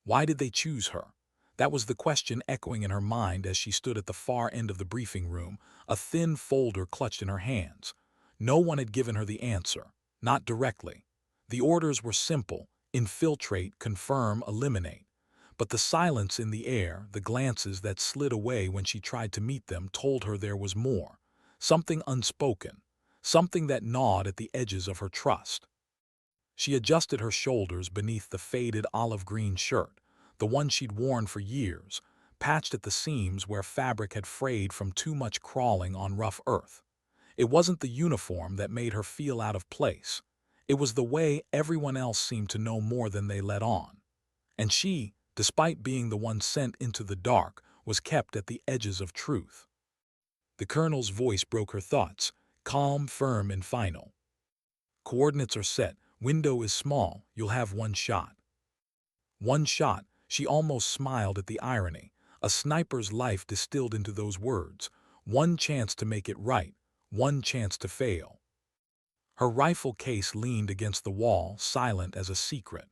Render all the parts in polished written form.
Why did they choose her? That was the question echoing in her mind as she stood at the far end of the briefing room, a thin folder clutched in her hands. No one had given her the answer, not directly. The orders were simple: infiltrate, confirm, eliminate. But the silence in the air, the glances that slid away when she tried to meet them, told her there was more. Something unspoken, something that gnawed at the edges of her trust. She adjusted her shoulders beneath the faded olive-green shirt, the one she'd worn for years, patched at the seams where fabric had frayed from too much crawling on rough earth. It wasn't the uniform that made her feel out of place. It was the way everyone else seemed to know more than they let on. And she, despite being the one sent into the dark, was kept at the edges of truth. The colonel's voice broke her thoughts, calm, firm, and final. Coordinates are set. Window is small. You'll have one shot. One shot. She almost smiled at the irony. A sniper's life distilled into those words. One chance to make it right. One chance to fail. Her rifle case leaned against the wall, silent as a secret.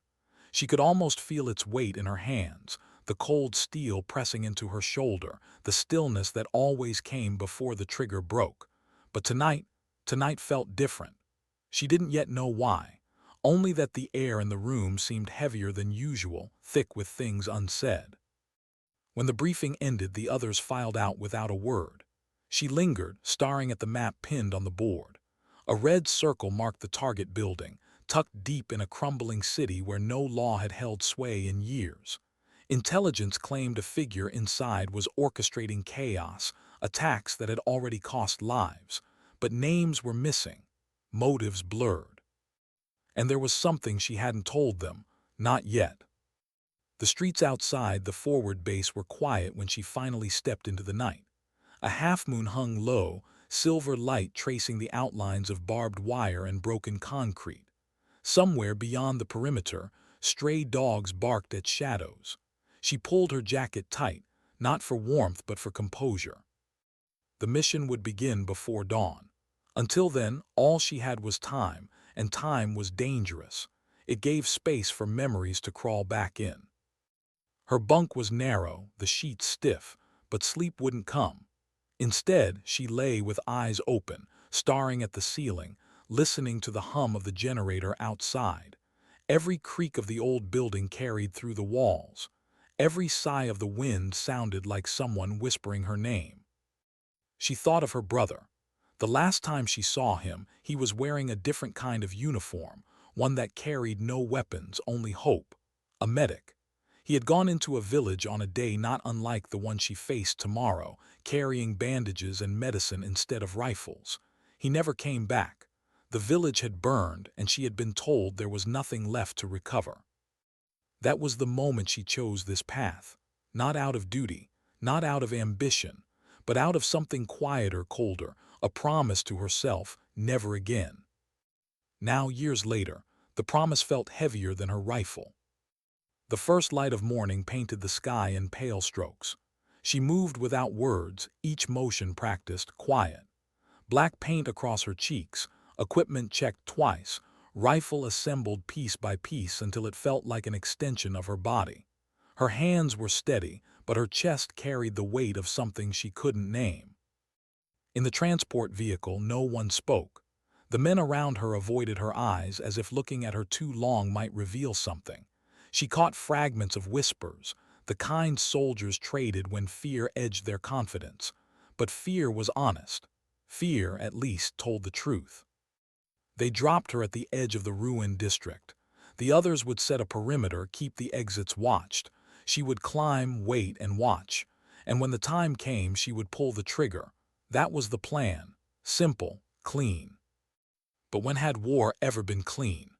She could almost feel its weight in her hands, the cold steel pressing into her shoulder, the stillness that always came before the trigger broke. But tonight felt different. She didn't yet know why, only that the air in the room seemed heavier than usual, thick with things unsaid. When the briefing ended, the others filed out without a word. She lingered, staring at the map pinned on the board. A red circle marked the target building, tucked deep in a crumbling city where no law had held sway in years. Intelligence claimed a figure inside was orchestrating chaos, attacks that had already cost lives. But names were missing, motives blurred. And there was something she hadn't told them, not yet. The streets outside the forward base were quiet when she finally stepped into the night. A half-moon hung low, silver light tracing the outlines of barbed wire and broken concrete. Somewhere beyond the perimeter, stray dogs barked at shadows. She pulled her jacket tight, not for warmth but for composure. The mission would begin before dawn. Until then, all she had was time, and time was dangerous. It gave space for memories to crawl back in. Her bunk was narrow, the sheets stiff, but sleep wouldn't come. Instead, she lay with eyes open, staring at the ceiling, listening to the hum of the generator outside. Every creak of the old building carried through the walls. Every sigh of the wind sounded like someone whispering her name. She thought of her brother. The last time she saw him, he was wearing a different kind of uniform, one that carried no weapons, only hope. A medic. He had gone into a village on a day not unlike the one she faced tomorrow, carrying bandages and medicine instead of rifles. He never came back. The village had burned, and she had been told there was nothing left to recover. That was the moment she chose this path. Not out of duty, not out of ambition, but out of something quieter, colder, a promise to herself, never again. Now, years later, the promise felt heavier than her rifle. The first light of morning painted the sky in pale strokes. She moved without words, each motion practiced, quiet. Black paint across her cheeks, equipment checked twice, rifle assembled piece by piece until it felt like an extension of her body. Her hands were steady, but her chest carried the weight of something she couldn't name. In the transport vehicle, no one spoke. The men around her avoided her eyes as if looking at her too long might reveal something. She caught fragments of whispers, the kind soldiers traded when fear edged their confidence. But fear was honest. Fear, at least, told the truth. They dropped her at the edge of the ruined district. The others would set a perimeter, keep the exits watched. She would climb, wait, and watch. And when the time came, she would pull the trigger. That was the plan. Simple, clean. But when had war ever been clean?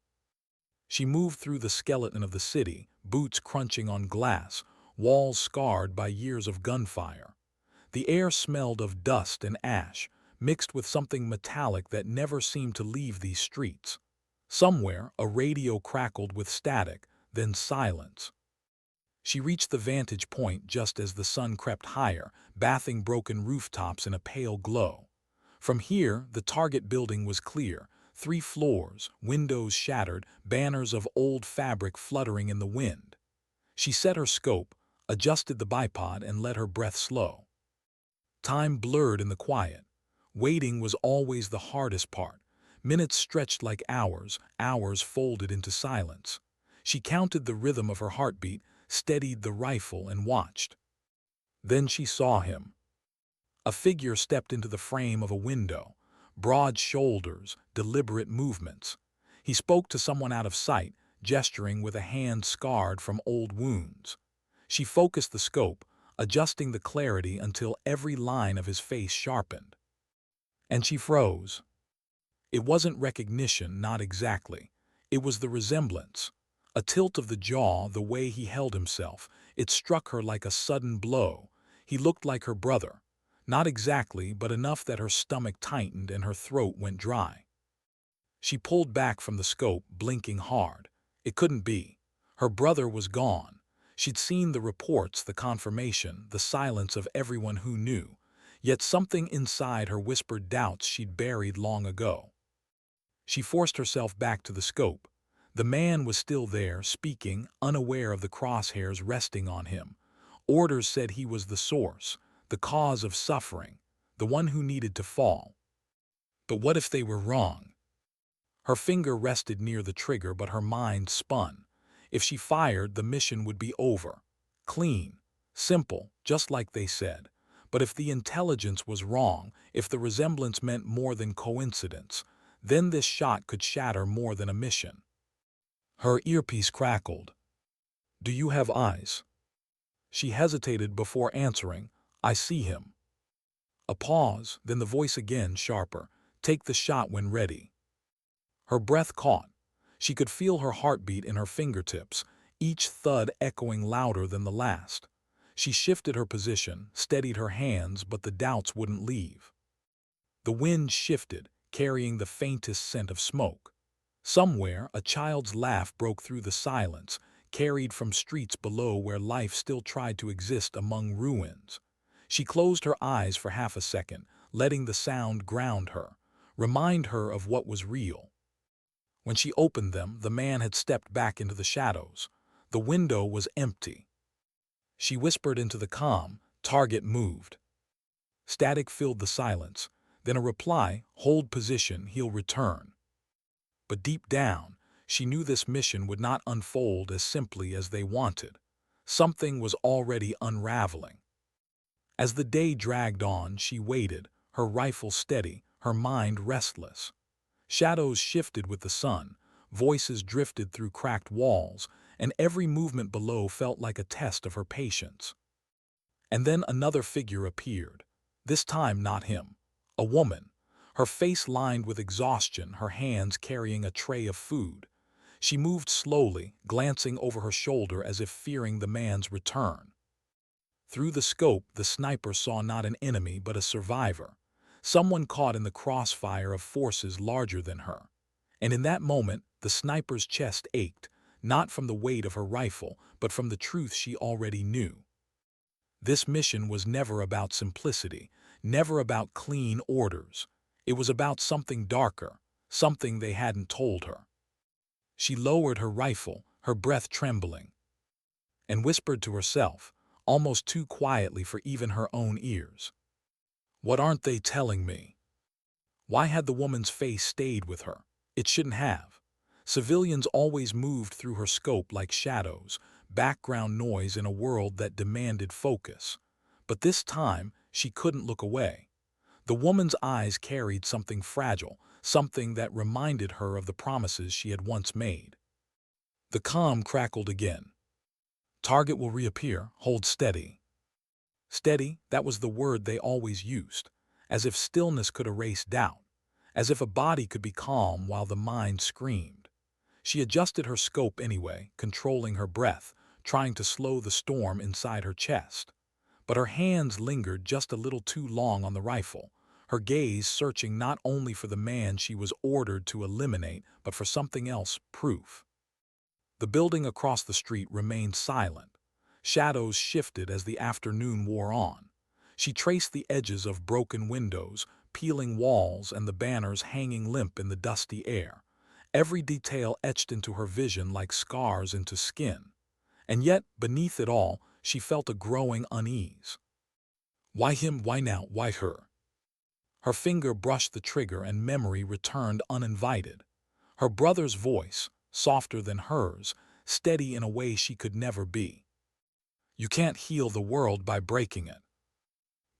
She moved through the skeleton of the city, boots crunching on glass, walls scarred by years of gunfire. The air smelled of dust and ash, mixed with something metallic that never seemed to leave these streets. Somewhere, a radio crackled with static, then silence. She reached the vantage point just as the sun crept higher, bathing broken rooftops in a pale glow. From here, the target building was clear. 3 floors, windows shattered, banners of old fabric fluttering in the wind. She set her scope, adjusted the bipod, and let her breath slow. Time blurred in the quiet. Waiting was always the hardest part. Minutes stretched like hours, hours folded into silence. She counted the rhythm of her heartbeat, steadied the rifle, and watched. Then she saw him. A figure stepped into the frame of a window. Broad shoulders, deliberate movements. He spoke to someone out of sight, gesturing with a hand scarred from old wounds. She focused the scope, adjusting the clarity until every line of his face sharpened. And she froze. It wasn't recognition, not exactly. It was the resemblance. A tilt of the jaw, the way he held himself. It struck her like a sudden blow. He looked like her brother. Not exactly, but enough that her stomach tightened and her throat went dry. She pulled back from the scope, blinking hard. It couldn't be. Her brother was gone. She'd seen the reports, the confirmation, the silence of everyone who knew. Yet something inside her whispered doubts she'd buried long ago. She forced herself back to the scope. The man was still there, speaking, unaware of the crosshairs resting on him. Orders said he was the source, the cause of suffering, the one who needed to fall. But what if they were wrong? Her finger rested near the trigger, but her mind spun. If she fired, the mission would be over. Clean, simple, just like they said. But if the intelligence was wrong, if the resemblance meant more than coincidence, then this shot could shatter more than a mission. Her earpiece crackled. "Do you have eyes?" She hesitated before answering. "I see him." A pause, then the voice again, sharper. "Take the shot when ready." Her breath caught. She could feel her heartbeat in her fingertips, each thud echoing louder than the last. She shifted her position, steadied her hands, but the doubts wouldn't leave. The wind shifted, carrying the faintest scent of smoke. Somewhere, a child's laugh broke through the silence, carried from streets below where life still tried to exist among ruins. She closed her eyes for half a second, letting the sound ground her, remind her of what was real. When she opened them, the man had stepped back into the shadows. The window was empty. She whispered into the comm. Target moved. Static filled the silence. Then a reply, "Hold position, he'll return." But deep down, she knew this mission would not unfold as simply as they wanted. Something was already unraveling. As the day dragged on, she waited, her rifle steady, her mind restless. Shadows shifted with the sun, voices drifted through cracked walls, and every movement below felt like a test of her patience. And then another figure appeared. This time not him. A woman. Her face lined with exhaustion, her hands carrying a tray of food. She moved slowly, glancing over her shoulder as if fearing the man's return. Through the scope, the sniper saw not an enemy but a survivor. Someone caught in the crossfire of forces larger than her. And in that moment, the sniper's chest ached, not from the weight of her rifle, but from the truth she already knew. This mission was never about simplicity, never about clean orders. It was about something darker, something they hadn't told her. She lowered her rifle, her breath trembling, and whispered to herself, almost too quietly for even her own ears. "What aren't they telling me?" Why had the woman's face stayed with her? It shouldn't have. Civilians always moved through her scope like shadows, background noise in a world that demanded focus. But this time, she couldn't look away. The woman's eyes carried something fragile, something that reminded her of the promises she had once made. The comm crackled again. "Target will reappear, hold steady." Steady, that was the word they always used, as if stillness could erase doubt, as if a body could be calm while the mind screamed. She adjusted her scope anyway, controlling her breath, trying to slow the storm inside her chest. But her hands lingered just a little too long on the rifle, her gaze searching not only for the man she was ordered to eliminate, but for something else, proof. The building across the street remained silent. Shadows shifted as the afternoon wore on. She traced the edges of broken windows, peeling walls, and the banners hanging limp in the dusty air. Every detail etched into her vision like scars into skin. And yet, beneath it all, she felt a growing unease. Why him? Why now? Why her? Her finger brushed the trigger and memory returned uninvited. Her brother's voice, softer than hers, steady in a way she could never be. You can't heal the world by breaking it.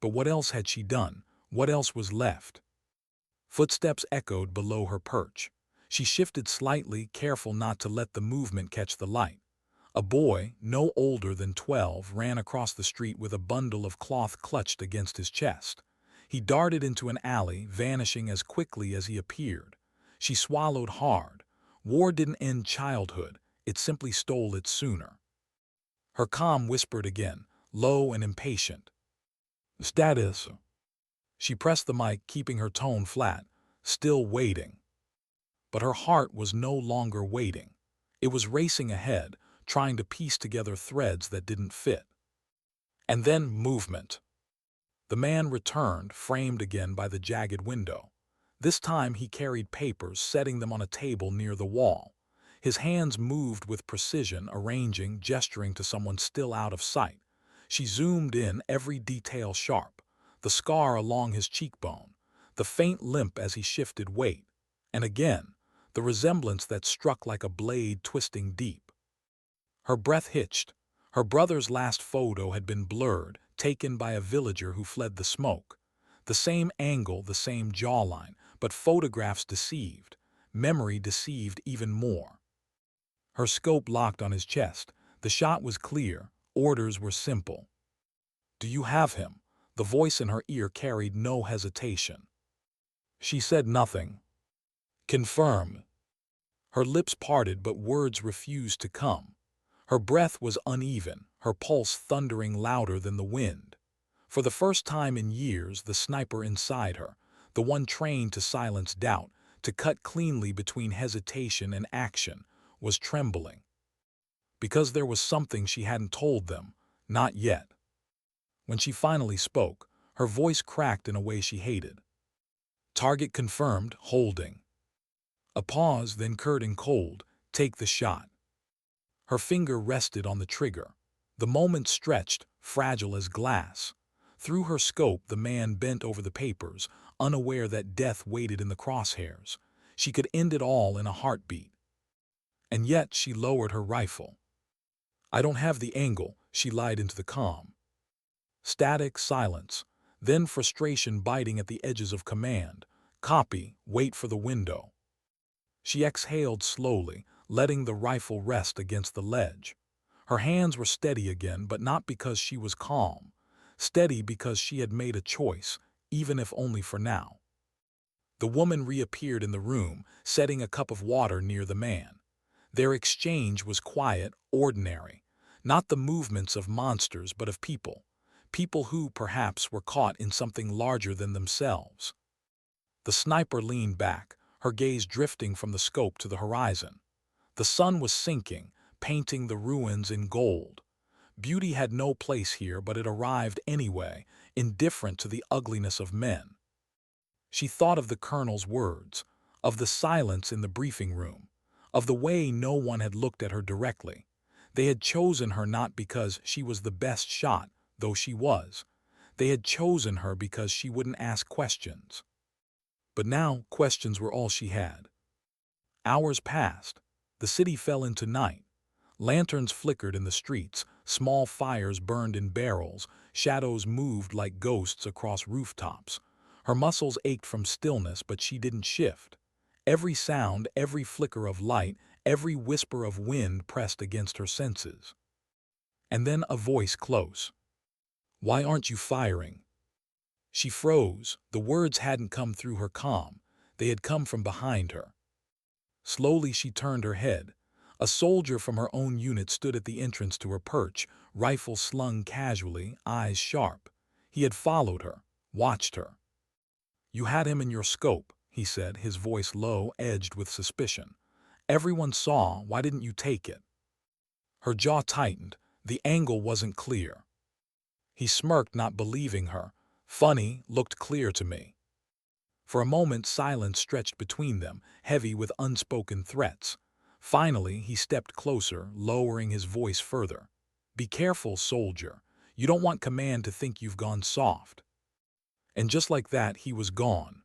But what else had she done? What else was left? Footsteps echoed below her perch. She shifted slightly, careful not to let the movement catch the light. A boy, no older than 12, ran across the street with a bundle of cloth clutched against his chest. He darted into an alley, vanishing as quickly as he appeared. She swallowed hard. War didn't end childhood, it simply stole it sooner. Her comm whispered again, low and impatient. Status. She pressed the mic, keeping her tone flat, still waiting. But her heart was no longer waiting. It was racing ahead, trying to piece together threads that didn't fit. And then movement. The man returned, framed again by the jagged window. This time he carried papers, setting them on a table near the wall. His hands moved with precision, arranging, gesturing to someone still out of sight. She zoomed in, every detail sharp. The scar along his cheekbone, the faint limp as he shifted weight, and again, the resemblance that struck like a blade twisting deep. Her breath hitched. Her brother's last photo had been blurred, taken by a villager who fled the smoke. The same angle, the same jawline, but photographs deceived. Memory deceived even more. Her scope locked on his chest. The shot was clear. Orders were simple. Do you have him? The voice in her ear carried no hesitation. She said nothing. Confirm. Her lips parted, but words refused to come. Her breath was uneven, her pulse thundering louder than the wind. For the first time in years, the sniper inside her, the one trained to silence doubt, to cut cleanly between hesitation and action, was trembling. Because there was something she hadn't told them, not yet. When she finally spoke, her voice cracked in a way she hated. Target confirmed, holding. A pause, then curtain cold, take the shot. Her finger rested on the trigger. The moment stretched, fragile as glass. Through her scope, the man bent over the papers, unaware that death waited in the crosshairs. She could end it all in a heartbeat. And yet she lowered her rifle. I don't have the angle, she lied into the comm. Static silence, then frustration biting at the edges of command. Copy, wait for the window. She exhaled slowly, letting the rifle rest against the ledge. Her hands were steady again, but not because she was calm. Steady because she had made a choice, even if only for now. The woman reappeared in the room, setting a cup of water near the man. Their exchange was quiet, ordinary. Not the movements of monsters, but of people. People who, perhaps, were caught in something larger than themselves. The sniper leaned back, her gaze drifting from the scope to the horizon. The sun was sinking, painting the ruins in gold. Beauty had no place here, but it arrived anyway, indifferent to the ugliness of men. She thought of the colonel's words, of the silence in the briefing room, of the way no one had looked at her directly. They had chosen her not because she was the best shot, though she was. They had chosen her because she wouldn't ask questions. But now questions were all she had. Hours passed. The city fell into night. Lanterns flickered in the streets, small fires burned in barrels, shadows moved like ghosts across rooftops. Her muscles ached from stillness, but she didn't shift. Every sound, every flicker of light, every whisper of wind pressed against her senses. And then a voice close. Why aren't you firing? She froze. The words hadn't come through her comm. They had come from behind her. Slowly she turned her head. A soldier from her own unit stood at the entrance to her perch, rifle slung casually, eyes sharp. He had followed her, watched her. You had him in your scope, he said, his voice low, edged with suspicion. Everyone saw, why didn't you take it? Her jaw tightened. The angle wasn't clear. He smirked, not believing her. Funny, looked clear to me. For a moment silence stretched between them, heavy with unspoken threats. Finally, he stepped closer, lowering his voice further. "Be careful, soldier. You don't want command to think you've gone soft." And just like that, he was gone.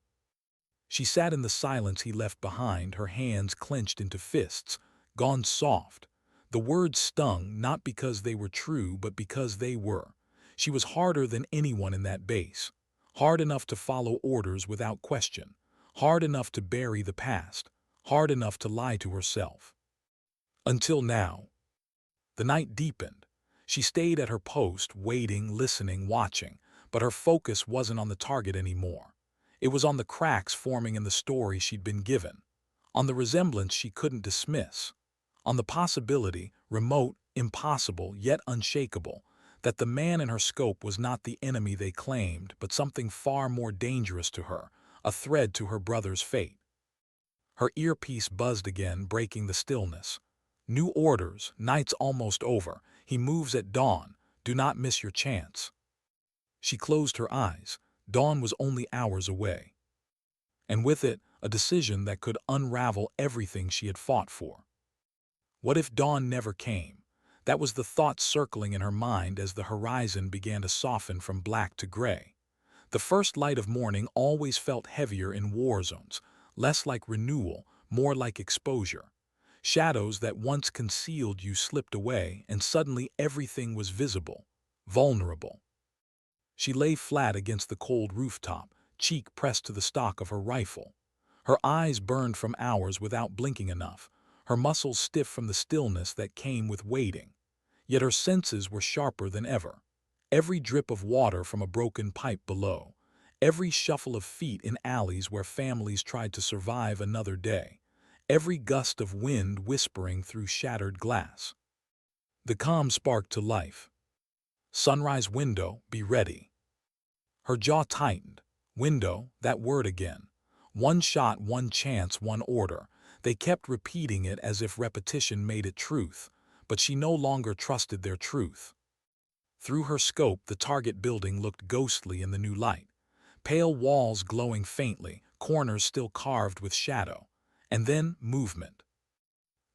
She sat in the silence he left behind, her hands clenched into fists. Gone soft. The words stung, not because they were true, but because they were. She was harder than anyone in that base. Hard enough to follow orders without question. Hard enough to bury the past. Hard enough to lie to herself. Until now. The night deepened. She stayed at her post, waiting, listening, watching, but her focus wasn't on the target anymore. It was on the cracks forming in the story she'd been given, on the resemblance she couldn't dismiss, on the possibility, remote, impossible, yet unshakable, that the man in her scope was not the enemy they claimed, but something far more dangerous to her, a thread to her brother's fate. Her earpiece buzzed again, breaking the stillness. "New orders, night's almost over. He moves at dawn. Do not miss your chance." She closed her eyes. Dawn was only hours away. And with it, a decision that could unravel everything she had fought for. What if dawn never came? That was the thought circling in her mind as the horizon began to soften from black to gray. The first light of morning always felt heavier in war zones, less like renewal, more like exposure. Shadows that once concealed you slipped away, and suddenly everything was visible, vulnerable. She lay flat against the cold rooftop, cheek pressed to the stock of her rifle. Her eyes burned from hours without blinking enough, her muscles stiff from the stillness that came with waiting. Yet her senses were sharper than ever. Every drip of water from a broken pipe below, every shuffle of feet in alleys where families tried to survive another day, every gust of wind whispering through shattered glass. The comm sparked to life. "Sunrise window, be ready." Her jaw tightened. Window, that word again. One shot, one chance, one order. They kept repeating it as if repetition made it truth, but she no longer trusted their truth. Through her scope, the target building looked ghostly in the new light. Pale walls glowing faintly, corners still carved with shadow. And then movement.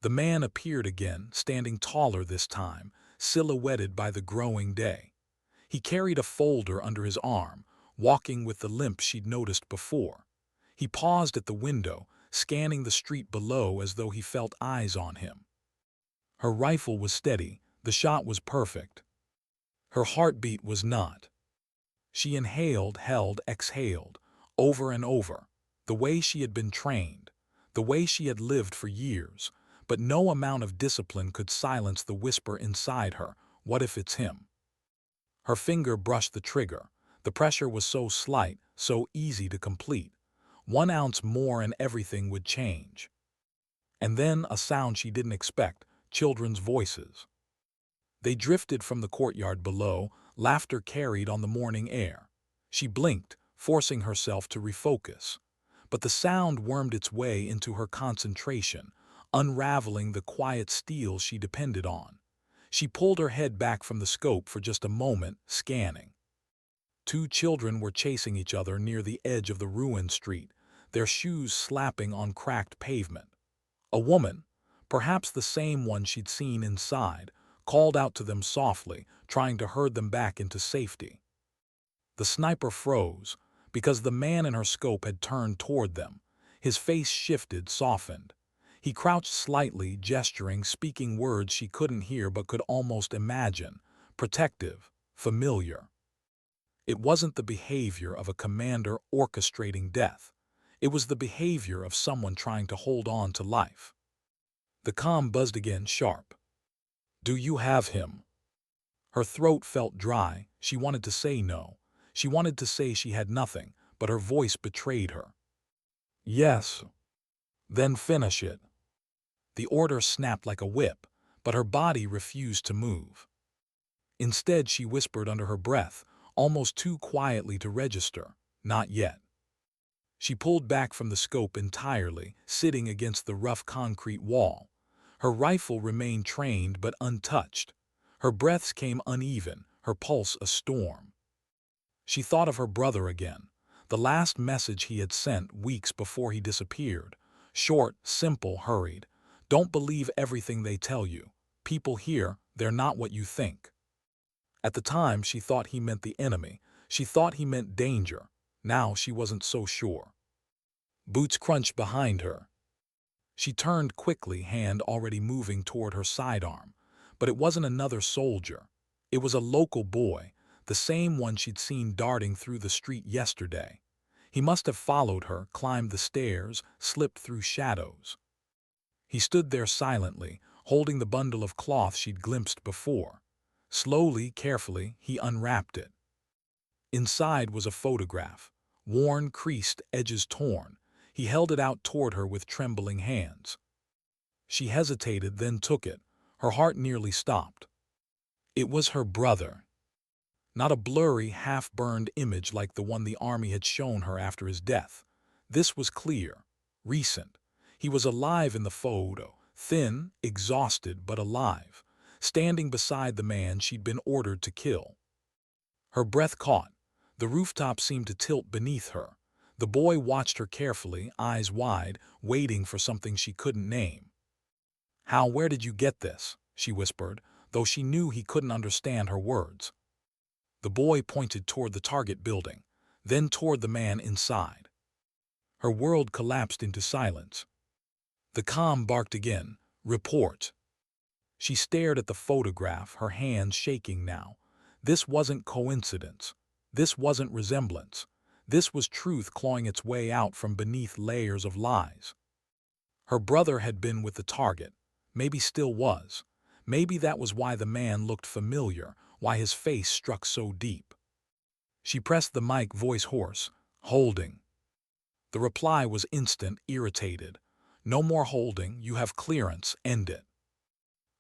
The man appeared again, standing taller this time, silhouetted by the growing day. He carried a folder under his arm, walking with the limp she'd noticed before. He paused at the window, scanning the street below as though he felt eyes on him. Her rifle was steady, the shot was perfect. Her heartbeat was not. She inhaled, held, exhaled, over and over, the way she had been trained, the way she had lived for years, but no amount of discipline could silence the whisper inside her, "What if it's him?" Her finger brushed the trigger. The pressure was so slight, so easy to complete. 1 ounce more and everything would change. And then a sound she didn't expect, children's voices. They drifted from the courtyard below, laughter carried on the morning air. She blinked, forcing herself to refocus. But the sound wormed its way into her concentration, unraveling the quiet steel she depended on. She pulled her head back from the scope for just a moment, scanning. 2 children were chasing each other near the edge of the ruined street, their shoes slapping on cracked pavement. A woman, perhaps the same one she'd seen inside, called out to them softly, trying to herd them back into safety. The sniper froze, because the man in her scope had turned toward them. His face shifted, softened. He crouched slightly, gesturing, speaking words she couldn't hear but could almost imagine. Protective, familiar. It wasn't the behavior of a commander orchestrating death. It was the behavior of someone trying to hold on to life. The comm buzzed again, sharp. "Do you have him?" Her throat felt dry. She wanted to say no. She wanted to say she had nothing, but her voice betrayed her. "Yes." "Then finish it." The order snapped like a whip, but her body refused to move. Instead, she whispered under her breath, almost too quietly to register, "Not yet." She pulled back from the scope entirely, sitting against the rough concrete wall. Her rifle remained trained but untouched. Her breaths came uneven, her pulse a storm. She thought of her brother again, the last message he had sent weeks before he disappeared. Short, simple, hurried. Don't believe everything they tell you. People here, they're not what you think. At the time, she thought he meant the enemy. She thought he meant danger. Now she wasn't so sure. Boots crunched behind her. She turned quickly, hand already moving toward her sidearm. But it wasn't another soldier. It was a local boy, the same one she'd seen darting through the street yesterday. He must have followed her, climbed the stairs, slipped through shadows. He stood there silently, holding the bundle of cloth she'd glimpsed before. Slowly, carefully, he unwrapped it. Inside was a photograph, worn, creased, edges torn. He held it out toward her with trembling hands. She hesitated, then took it. Her heart nearly stopped. It was her brother. Not a blurry, half-burned image like the one the army had shown her after his death. This was clear, recent. He was alive in the photo, thin, exhausted, but alive, standing beside the man she'd been ordered to kill. Her breath caught. The rooftop seemed to tilt beneath her. The boy watched her carefully, eyes wide, waiting for something she couldn't name. Where did you get this?" she whispered, though she knew he couldn't understand her words. The boy pointed toward the target building, then toward the man inside. Her world collapsed into silence. The comm barked again, "Report." She stared at the photograph, her hands shaking now. This wasn't coincidence. This wasn't resemblance. This was truth clawing its way out from beneath layers of lies. Her brother had been with the target. Maybe still was. Maybe that was why the man looked familiar, why his face struck so deep. She pressed the mic, voice hoarse, "Holding." The reply was instant, irritated. "No more holding, you have clearance, end it."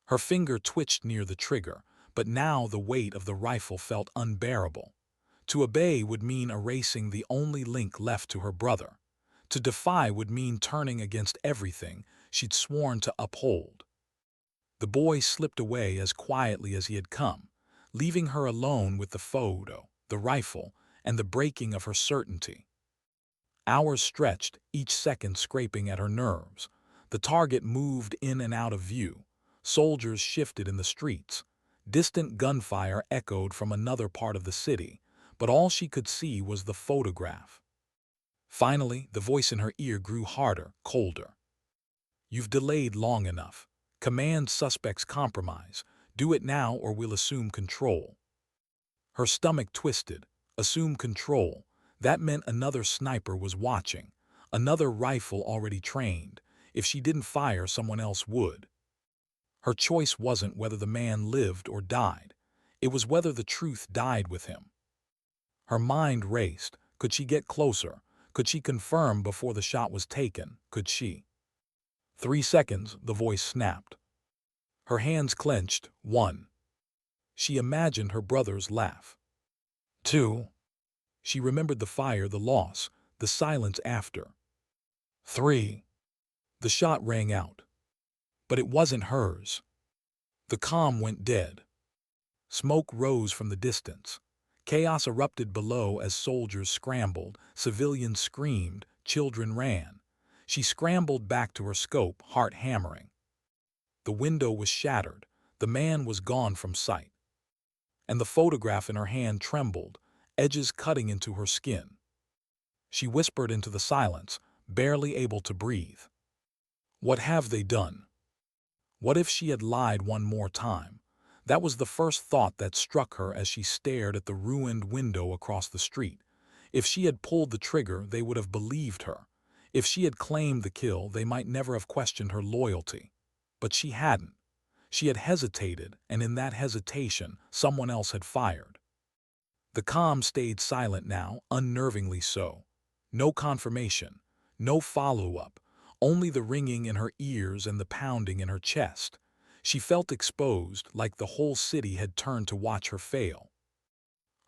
Her finger twitched near the trigger, but now the weight of the rifle felt unbearable. To obey would mean erasing the only link left to her brother. To defy would mean turning against everything she'd sworn to uphold. The boy slipped away as quietly as he had come, leaving her alone with the photo, the rifle, and the breaking of her certainty. Hours stretched, each second scraping at her nerves. The target moved in and out of view. Soldiers shifted in the streets. Distant gunfire echoed from another part of the city, but all she could see was the photograph. Finally, the voice in her ear grew harder, colder. "You've delayed long enough. Command suspects compromise. Do it now or we'll assume control." Her stomach twisted. Assume control. That meant another sniper was watching, another rifle already trained. If she didn't fire, someone else would. Her choice wasn't whether the man lived or died. It was whether the truth died with him. Her mind raced. Could she get closer? Could she confirm before the shot was taken? Could she? 3 seconds, the voice snapped. Her hands clenched. 1. She imagined her brother's laugh. 2. She remembered the fire, the loss, the silence after. 3. The shot rang out. But it wasn't hers. The comm went dead. Smoke rose from the distance. Chaos erupted below as soldiers scrambled, civilians screamed, children ran. She scrambled back to her scope, heart hammering. The window was shattered. The man was gone from sight. And the photograph in her hand trembled, edges cutting into her skin. She whispered into the silence, barely able to breathe. What have they done? What if she had lied one more time? That was the first thought that struck her as she stared at the ruined window across the street. If she had pulled the trigger, they would have believed her. If she had claimed the kill, they might never have questioned her loyalty. But she hadn't. She had hesitated, and in that hesitation, someone else had fired. The comm stayed silent now, unnervingly so. No confirmation, no follow-up, only the ringing in her ears and the pounding in her chest. She felt exposed, like the whole city had turned to watch her fail.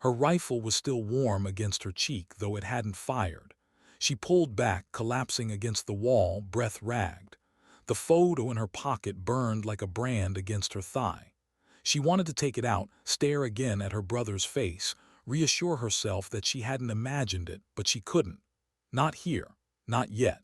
Her rifle was still warm against her cheek, though it hadn't fired. She pulled back, collapsing against the wall, breath ragged. The photo in her pocket burned like a brand against her thigh. She wanted to take it out, stare again at her brother's face, reassure herself that she hadn't imagined it, but she couldn't. Not here, not yet.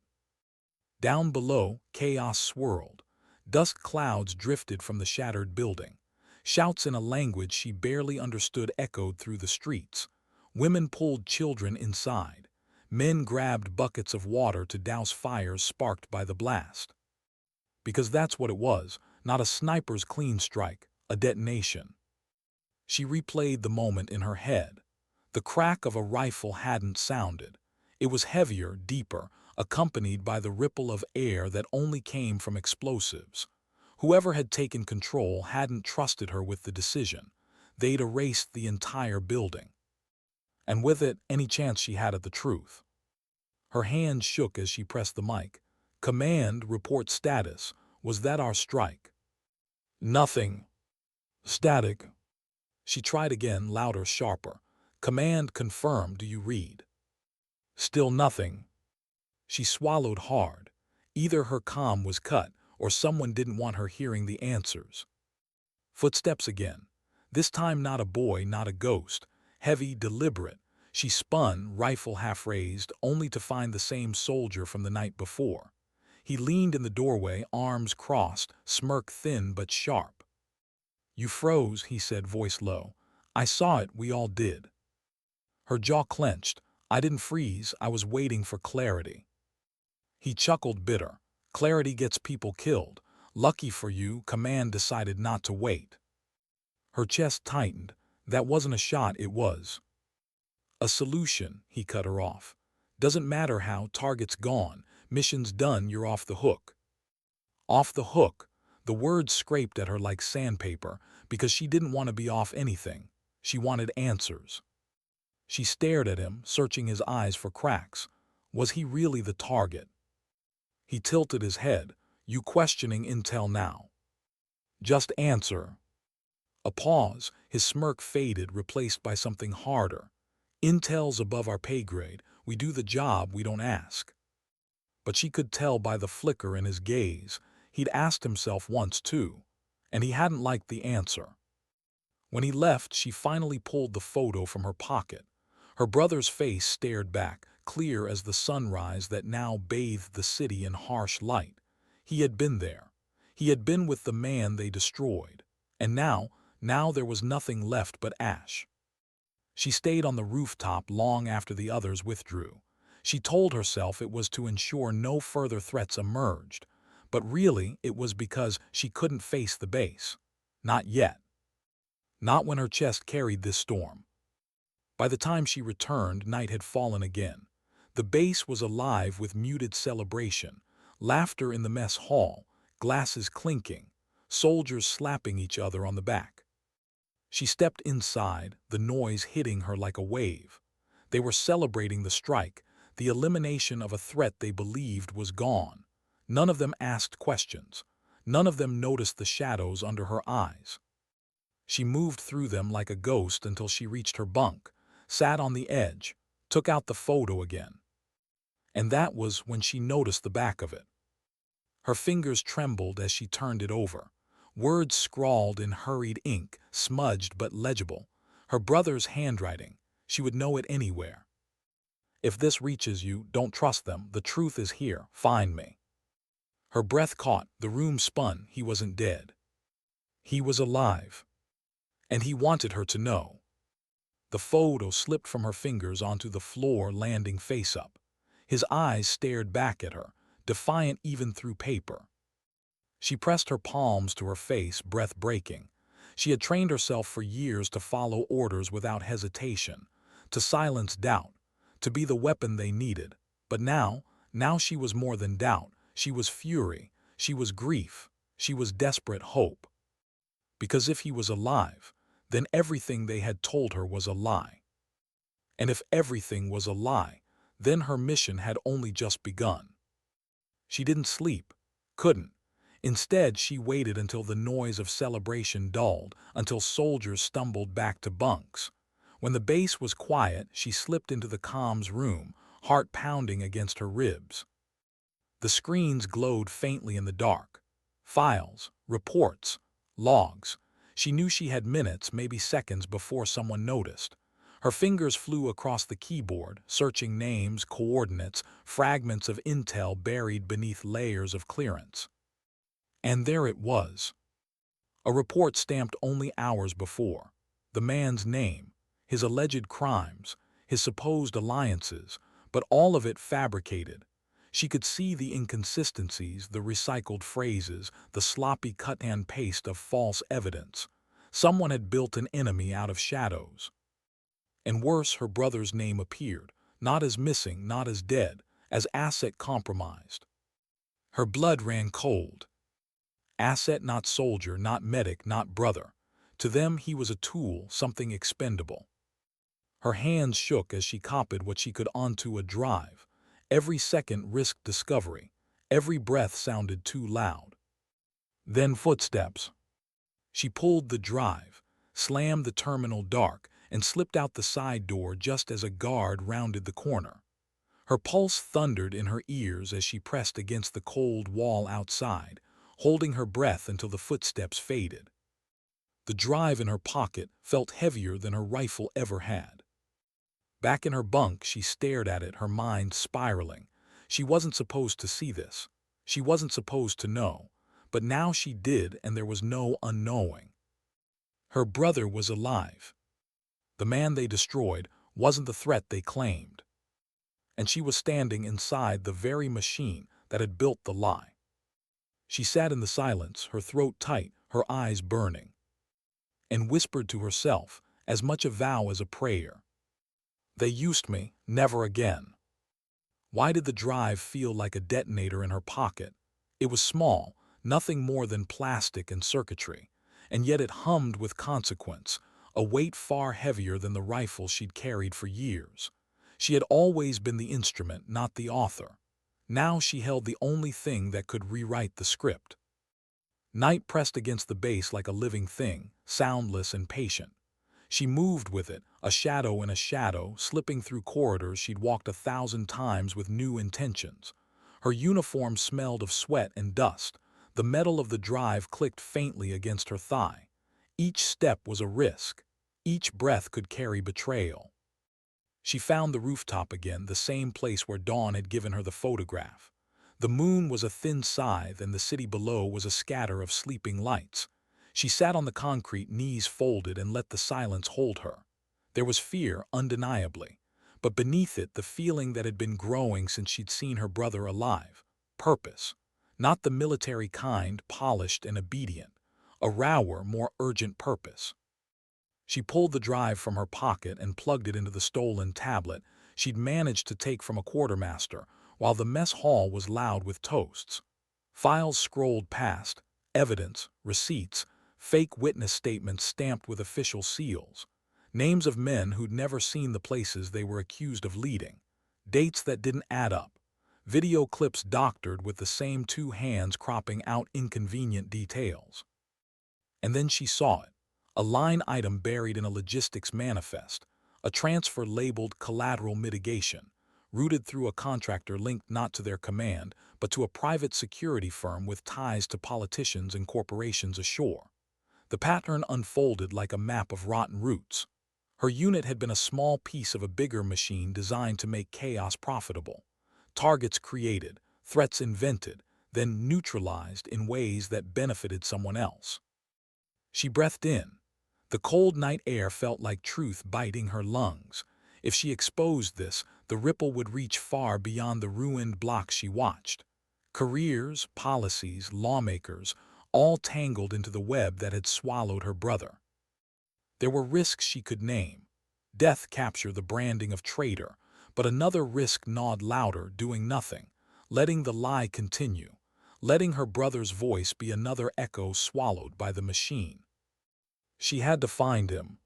Down below, chaos swirled. Dust clouds drifted from the shattered building. Shouts in a language she barely understood echoed through the streets. Women pulled children inside. Men grabbed buckets of water to douse fires sparked by the blast. Because that's what it was, not a sniper's clean strike, a detonation. She replayed the moment in her head. The crack of a rifle hadn't sounded. It was heavier, deeper, accompanied by the ripple of air that only came from explosives. Whoever had taken control hadn't trusted her with the decision. They'd erased the entire building. And with it, any chance she had at the truth. Her hand shook as she pressed the mic. "Command, report status. Was that our strike?" "Nothing. Static." She tried again, louder, sharper. "Command, confirm. Do you read?" "Still nothing." She swallowed hard. Either her comm was cut, or someone didn't want her hearing the answers. Footsteps again. This time not a boy, not a ghost. Heavy, deliberate. She spun, rifle half raised, only to find the same soldier from the night before. He leaned in the doorway, arms crossed, smirk thin but sharp. "You froze," he said, voice low. "I saw it, we all did." Her jaw clenched. "I didn't freeze, I was waiting for clarity." He chuckled bitter. "Clarity gets people killed. Lucky for you, command decided not to wait." Her chest tightened. "That wasn't a shot, it was a solution," he cut her off. "Doesn't matter how, target's gone. Mission's done, you're off the hook." Off the hook. The words scraped at her like sandpaper, because she didn't want to be off anything. She wanted answers. She stared at him, searching his eyes for cracks. Was he really the target? He tilted his head. "You questioning intel now?" "Just answer." A pause. His smirk faded, replaced by something harder. "Intel's above our pay grade. We do the job, we don't ask." But she could tell by the flicker in his gaze. He'd asked himself once too, and he hadn't liked the answer. When he left, she finally pulled the photo from her pocket. Her brother's face stared back, clear as the sunrise that now bathed the city in harsh light. He had been there. He had been with the man they destroyed. And now there was nothing left but ash. She stayed on the rooftop long after the others withdrew. She told herself it was to ensure no further threats emerged. But really, it was because she couldn't face the base. Not yet. Not when her chest carried this storm. By the time she returned, night had fallen again. The base was alive with muted celebration, laughter in the mess hall, glasses clinking, soldiers slapping each other on the back. She stepped inside, the noise hitting her like a wave. They were celebrating the strike, the elimination of a threat they believed was gone. None of them asked questions. None of them noticed the shadows under her eyes. She moved through them like a ghost until she reached her bunk, sat on the edge, took out the photo again. And that was when she noticed the back of it. Her fingers trembled as she turned it over. Words scrawled in hurried ink, smudged but legible. Her brother's handwriting. She would know it anywhere. "If this reaches you, don't trust them. The truth is here. Find me." Her breath caught. The room spun. He wasn't dead. He was alive. And he wanted her to know. The photo slipped from her fingers onto the floor, landing face up. His eyes stared back at her, defiant even through paper. She pressed her palms to her face, breath breaking. She had trained herself for years to follow orders without hesitation, to silence doubt, to be the weapon they needed. But now she was more than doubt. She was fury. She was grief. She was desperate hope. Because if he was alive, then everything they had told her was a lie. And if everything was a lie, then her mission had only just begun. She didn't sleep, couldn't. Instead, she waited until the noise of celebration dulled, until soldiers stumbled back to bunks. When the base was quiet, she slipped into the comms room, heart pounding against her ribs. The screens glowed faintly in the dark. Files, reports, logs. She knew she had minutes, maybe seconds, before someone noticed. Her fingers flew across the keyboard, searching names, coordinates, fragments of intel buried beneath layers of clearance. And there it was. A report stamped only hours before. The man's name, his alleged crimes, his supposed alliances, but all of it fabricated. She could see the inconsistencies, the recycled phrases, the sloppy cut-and-paste of false evidence. Someone had built an enemy out of shadows. And worse, her brother's name appeared, not as missing, not as dead, as asset compromised. Her blood ran cold. Asset, not soldier, not medic, not brother. To them he was a tool, something expendable. Her hands shook as she copied what she could onto a drive. Every second risked discovery. Every breath sounded too loud. Then footsteps. She pulled the drive, slammed the terminal dark, and slipped out the side door just as a guard rounded the corner. Her pulse thundered in her ears as she pressed against the cold wall outside, holding her breath until the footsteps faded. The drive in her pocket felt heavier than her rifle ever had. Back in her bunk, she stared at it, her mind spiraling. She wasn't supposed to see this. She wasn't supposed to know. But now she did, and there was no unknowing. Her brother was alive. The man they destroyed wasn't the threat they claimed. And she was standing inside the very machine that had built the lie. She sat in the silence, her throat tight, her eyes burning, and whispered to herself, as much a vow as a prayer. They used me, never again. Why did the drive feel like a detonator in her pocket? It was small, nothing more than plastic and circuitry, and yet it hummed with consequence, a weight far heavier than the rifle she'd carried for years. She had always been the instrument, not the author. Now she held the only thing that could rewrite the script. Night pressed against the base like a living thing, soundless and patient. She moved with it, a shadow in a shadow, slipping through corridors she'd walked 1,000 times with new intentions. Her uniform smelled of sweat and dust. The metal of the drive clicked faintly against her thigh. Each step was a risk. Each breath could carry betrayal. She found the rooftop again, the same place where Dawn had given her the photograph. The moon was a thin scythe, and the city below was a scatter of sleeping lights. She sat on the concrete, knees folded, and let the silence hold her. There was fear, undeniably, but beneath it the feeling that had been growing since she'd seen her brother alive. Purpose. Not the military kind, polished and obedient. A rawer, more urgent purpose. She pulled the drive from her pocket and plugged it into the stolen tablet she'd managed to take from a quartermaster, while the mess hall was loud with toasts. Files scrolled past, evidence, receipts, fake witness statements stamped with official seals, names of men who'd never seen the places they were accused of leading, dates that didn't add up, video clips doctored with the same two hands cropping out inconvenient details. And then she saw it. A line item buried in a logistics manifest, a transfer labeled collateral mitigation, routed through a contractor linked not to their command, but to a private security firm with ties to politicians and corporations ashore. The pattern unfolded like a map of rotten roots. Her unit had been a small piece of a bigger machine designed to make chaos profitable. Targets created, threats invented, then neutralized in ways that benefited someone else. She breathed in. The cold night air felt like truth biting her lungs. If she exposed this, the ripple would reach far beyond the ruined blocks she watched. Careers, policies, lawmakers, all tangled into the web that had swallowed her brother. There were risks she could name. Death captured the branding of traitor, but another risk gnawed louder, doing nothing, letting the lie continue, letting her brother's voice be another echo swallowed by the machine. She had to find him.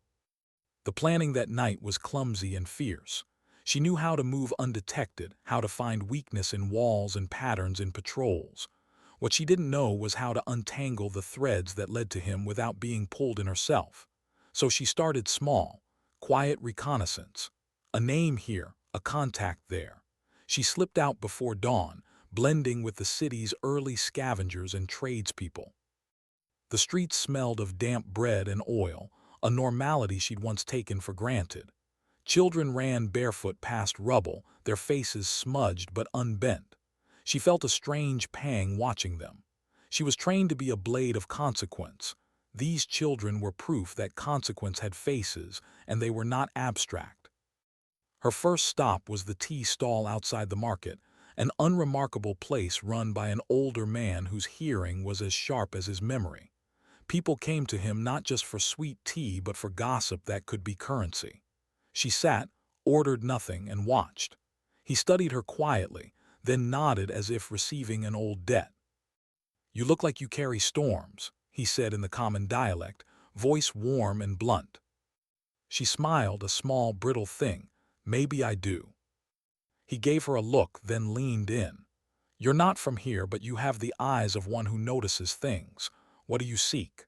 The planning that night was clumsy and fierce. She knew how to move undetected, how to find weakness in walls and patterns in patrols. What she didn't know was how to untangle the threads that led to him without being pulled in herself. So she started small, quiet reconnaissance. A name here, a contact there. She slipped out before dawn, blending with the city's early scavengers and tradespeople. The streets smelled of damp bread and oil, a normality she'd once taken for granted. Children ran barefoot past rubble, their faces smudged but unbent. She felt a strange pang watching them. She was trained to be a blade of consequence. These children were proof that consequence had faces, and they were not abstract. Her first stop was the tea stall outside the market, an unremarkable place run by an older man whose hearing was as sharp as his memory. People came to him not just for sweet tea but for gossip that could be currency. She sat, ordered nothing, and watched. He studied her quietly, then nodded as if receiving an old debt. "You look like you carry storms," he said in the common dialect, voice warm and blunt. She smiled, a small, brittle thing. "Maybe I do." He gave her a look, then leaned in. "You're not from here, but you have the eyes of one who notices things. What do you seek?"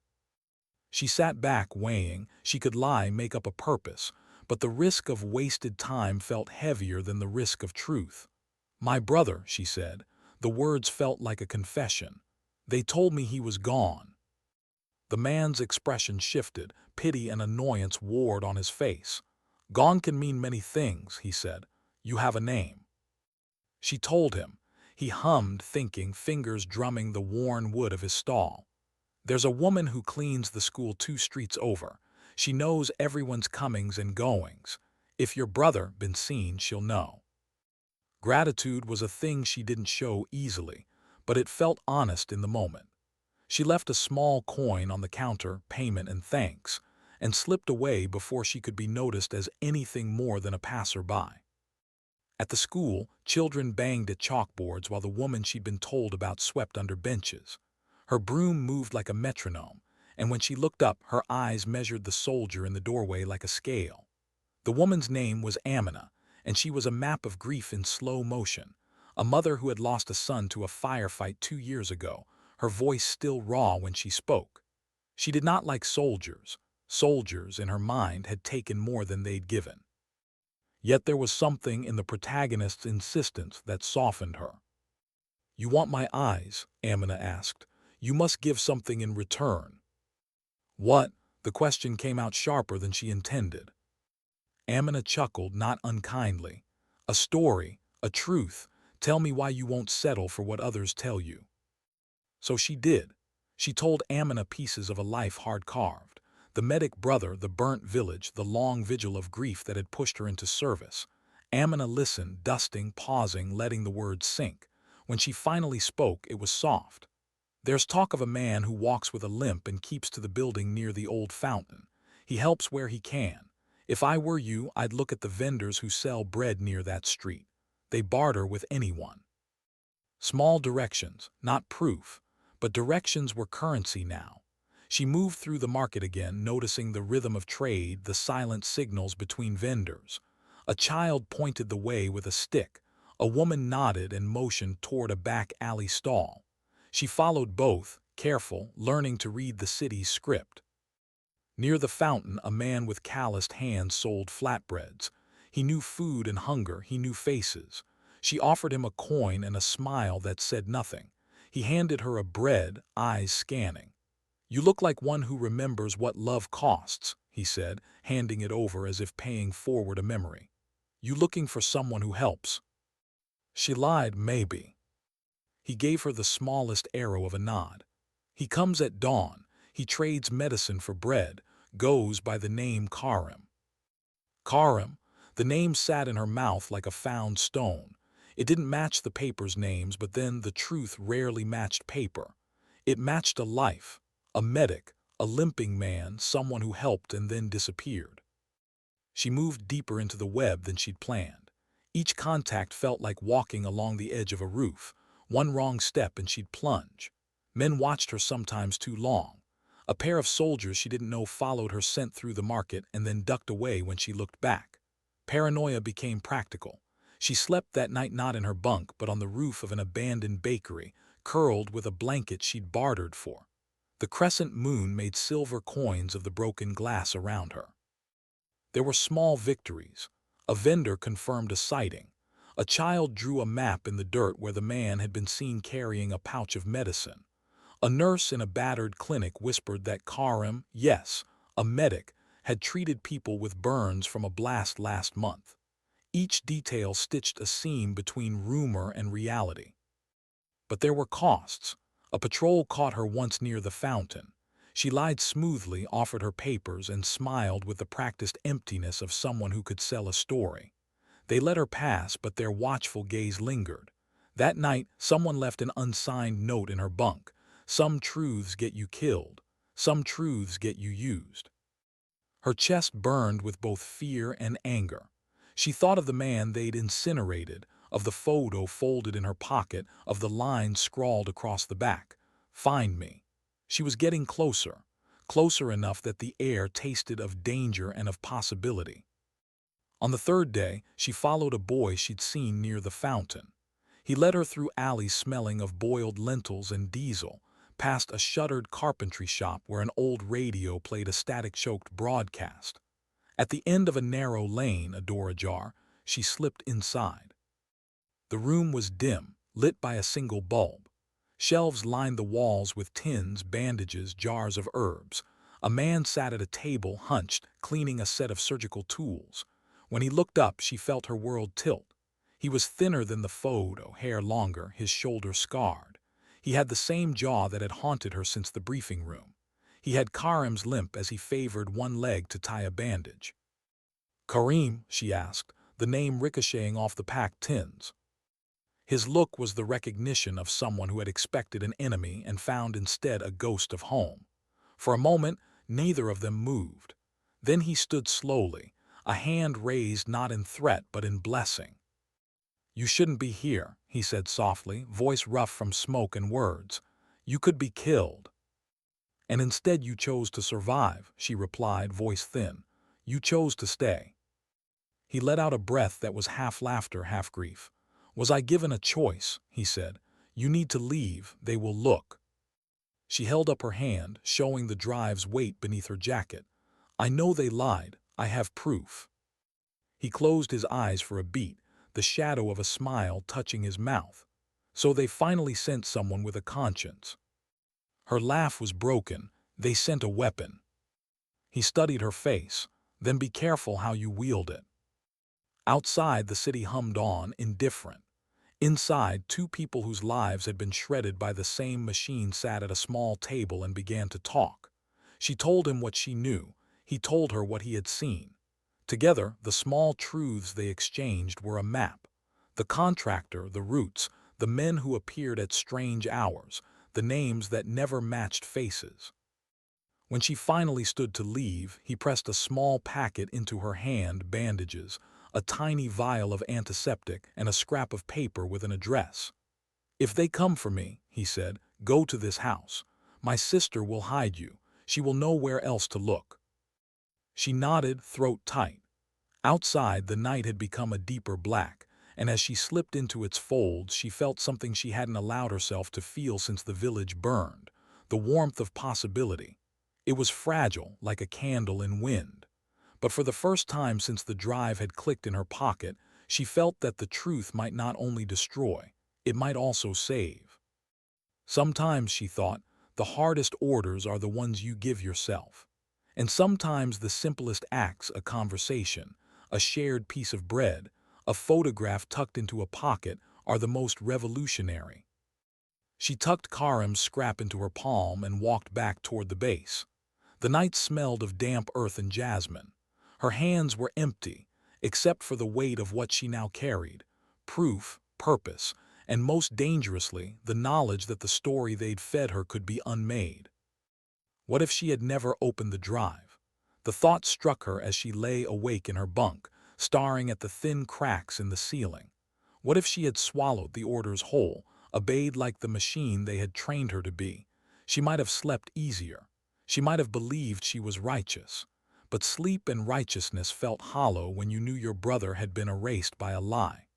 She sat back, weighing. She could lie, make up a purpose, but the risk of wasted time felt heavier than the risk of truth. "My brother," she said. The words felt like a confession. "They told me he was gone." The man's expression shifted. Pity and annoyance warred on his face. "Gone can mean many things," he said. "You have a name." She told him. He hummed, thinking, fingers drumming the worn wood of his stall. "There's a woman who cleans the school 2 streets over. She knows everyone's comings and goings. If your brother been seen, she'll know." Gratitude was a thing she didn't show easily, but it felt honest in the moment. She left a small coin on the counter, payment and thanks, and slipped away before she could be noticed as anything more than a passerby. At the school, children banged at chalkboards while the woman she'd been told about swept under benches. Her broom moved like a metronome, and when she looked up, her eyes measured the soldier in the doorway like a scale. The woman's name was Amina, and she was a map of grief in slow motion, a mother who had lost a son to a firefight 2 years ago, her voice still raw when she spoke. She did not like soldiers. Soldiers, in her mind, had taken more than they'd given. Yet there was something in the protagonist's insistence that softened her. "You want my eyes?" Amina asked. "You must give something in return." "What?" The question came out sharper than she intended. Amina chuckled, not unkindly. "A story, a truth. Tell me why you won't settle for what others tell you." So she did. She told Amina pieces of a life hard carved. The medic brother, the burnt village, the long vigil of grief that had pushed her into service. Amina listened, dusting, pausing, letting the words sink. When she finally spoke, it was soft. "There's talk of a man who walks with a limp and keeps to the building near the old fountain. He helps where he can. If I were you, I'd look at the vendors who sell bread near that street. They barter with anyone." Small directions, not proof, but directions were currency now. She moved through the market again, noticing the rhythm of trade, the silent signals between vendors. A child pointed the way with a stick. A woman nodded and motioned toward a back alley stall. She followed both, careful, learning to read the city's script. Near the fountain, a man with calloused hands sold flatbreads. He knew food and hunger, he knew faces. She offered him a coin and a smile that said nothing. He handed her a bread, eyes scanning. "You look like one who remembers what love costs," he said, handing it over as if paying forward a memory. "You looking for someone who helps?" She lied, "Maybe." He gave her the smallest arrow of a nod. "He comes at dawn. He trades medicine for bread, goes by the name Karim." Karim? The name sat in her mouth like a found stone. It didn't match the paper's names, but then the truth rarely matched paper. It matched a life, a medic, a limping man, someone who helped and then disappeared. She moved deeper into the web than she'd planned. Each contact felt like walking along the edge of a roof. One wrong step and she'd plunge. Men watched her sometimes too long. A pair of soldiers she didn't know followed her scent through the market and then ducked away when she looked back. Paranoia became practical. She slept that night not in her bunk but on the roof of an abandoned bakery, curled with a blanket she'd bartered for. The crescent moon made silver coins of the broken glass around her. There were small victories. A vendor confirmed a sighting. A child drew a map in the dirt where the man had been seen carrying a pouch of medicine. A nurse in a battered clinic whispered that Karim, yes, a medic, had treated people with burns from a blast last month. Each detail stitched a seam between rumor and reality. But there were costs. A patrol caught her once near the fountain. She lied smoothly, offered her papers, and smiled with the practiced emptiness of someone who could sell a story. They let her pass, but their watchful gaze lingered. That night, someone left an unsigned note in her bunk. Some truths get you killed. Some truths get you used. Her chest burned with both fear and anger. She thought of the man they'd incinerated, of the photo folded in her pocket, of the lines scrawled across the back. "Find me." She was getting closer, closer enough that the air tasted of danger and of possibility. On the third day, she followed a boy she'd seen near the fountain. He led her through alleys smelling of boiled lentils and diesel, past a shuttered carpentry shop where an old radio played a static-choked broadcast. At the end of a narrow lane, a door ajar, she slipped inside. The room was dim, lit by a single bulb. Shelves lined the walls with tins, bandages, jars of herbs. A man sat at a table, hunched, cleaning a set of surgical tools. When he looked up, she felt her world tilt. He was thinner than the photo, hair longer, his shoulder scarred. He had the same jaw that had haunted her since the briefing room. He had Karim's limp as he favored one leg to tie a bandage. "Karim?" she asked, the name ricocheting off the packed tins. His look was the recognition of someone who had expected an enemy and found instead a ghost of home. For a moment, neither of them moved. Then he stood slowly, a hand raised not in threat but in blessing. "You shouldn't be here," he said softly, voice rough from smoke and words. "You could be killed." "And instead you chose to survive," she replied, voice thin. "You chose to stay." He let out a breath that was half laughter, half grief. "Was I given a choice?" he said. "You need to leave, they will look." She held up her hand, showing the drive's weight beneath her jacket. "I know they lied. I have proof." He closed his eyes for a beat, the shadow of a smile touching his mouth. "So they finally sent someone with a conscience." Her laugh was broken. "They sent a weapon." He studied her face. "Then be careful how you wield it." Outside, the city hummed on, indifferent. Inside, two people whose lives had been shredded by the same machine sat at a small table and began to talk. She told him what she knew. He told her what he had seen. Together, the small truths they exchanged were a map. The contractor, the routes, the men who appeared at strange hours, the names that never matched faces. When she finally stood to leave, he pressed a small packet into her hand, bandages, a tiny vial of antiseptic, and a scrap of paper with an address. "If they come for me," he said, "go to this house. My sister will hide you. She will know where else to look." She nodded, throat tight. Outside, the night had become a deeper black, and as she slipped into its folds, she felt something she hadn't allowed herself to feel since the village burned, the warmth of possibility. It was fragile, like a candle in wind. But for the first time since the drive had clicked in her pocket, she felt that the truth might not only destroy, it might also save. Sometimes, she thought, the hardest orders are the ones you give yourself. And sometimes the simplest acts, a conversation, a shared piece of bread, a photograph tucked into a pocket, are the most revolutionary. She tucked Karim's scrap into her palm and walked back toward the base. The night smelled of damp earth and jasmine. Her hands were empty, except for the weight of what she now carried: proof, purpose, and most dangerously, the knowledge that the story they'd fed her could be unmade. What if she had never opened the drive? The thought struck her as she lay awake in her bunk, staring at the thin cracks in the ceiling. What if she had swallowed the orders whole, obeyed like the machine they had trained her to be? She might have slept easier. She might have believed she was righteous. But sleep and righteousness felt hollow when you knew your brother had been erased by a lie.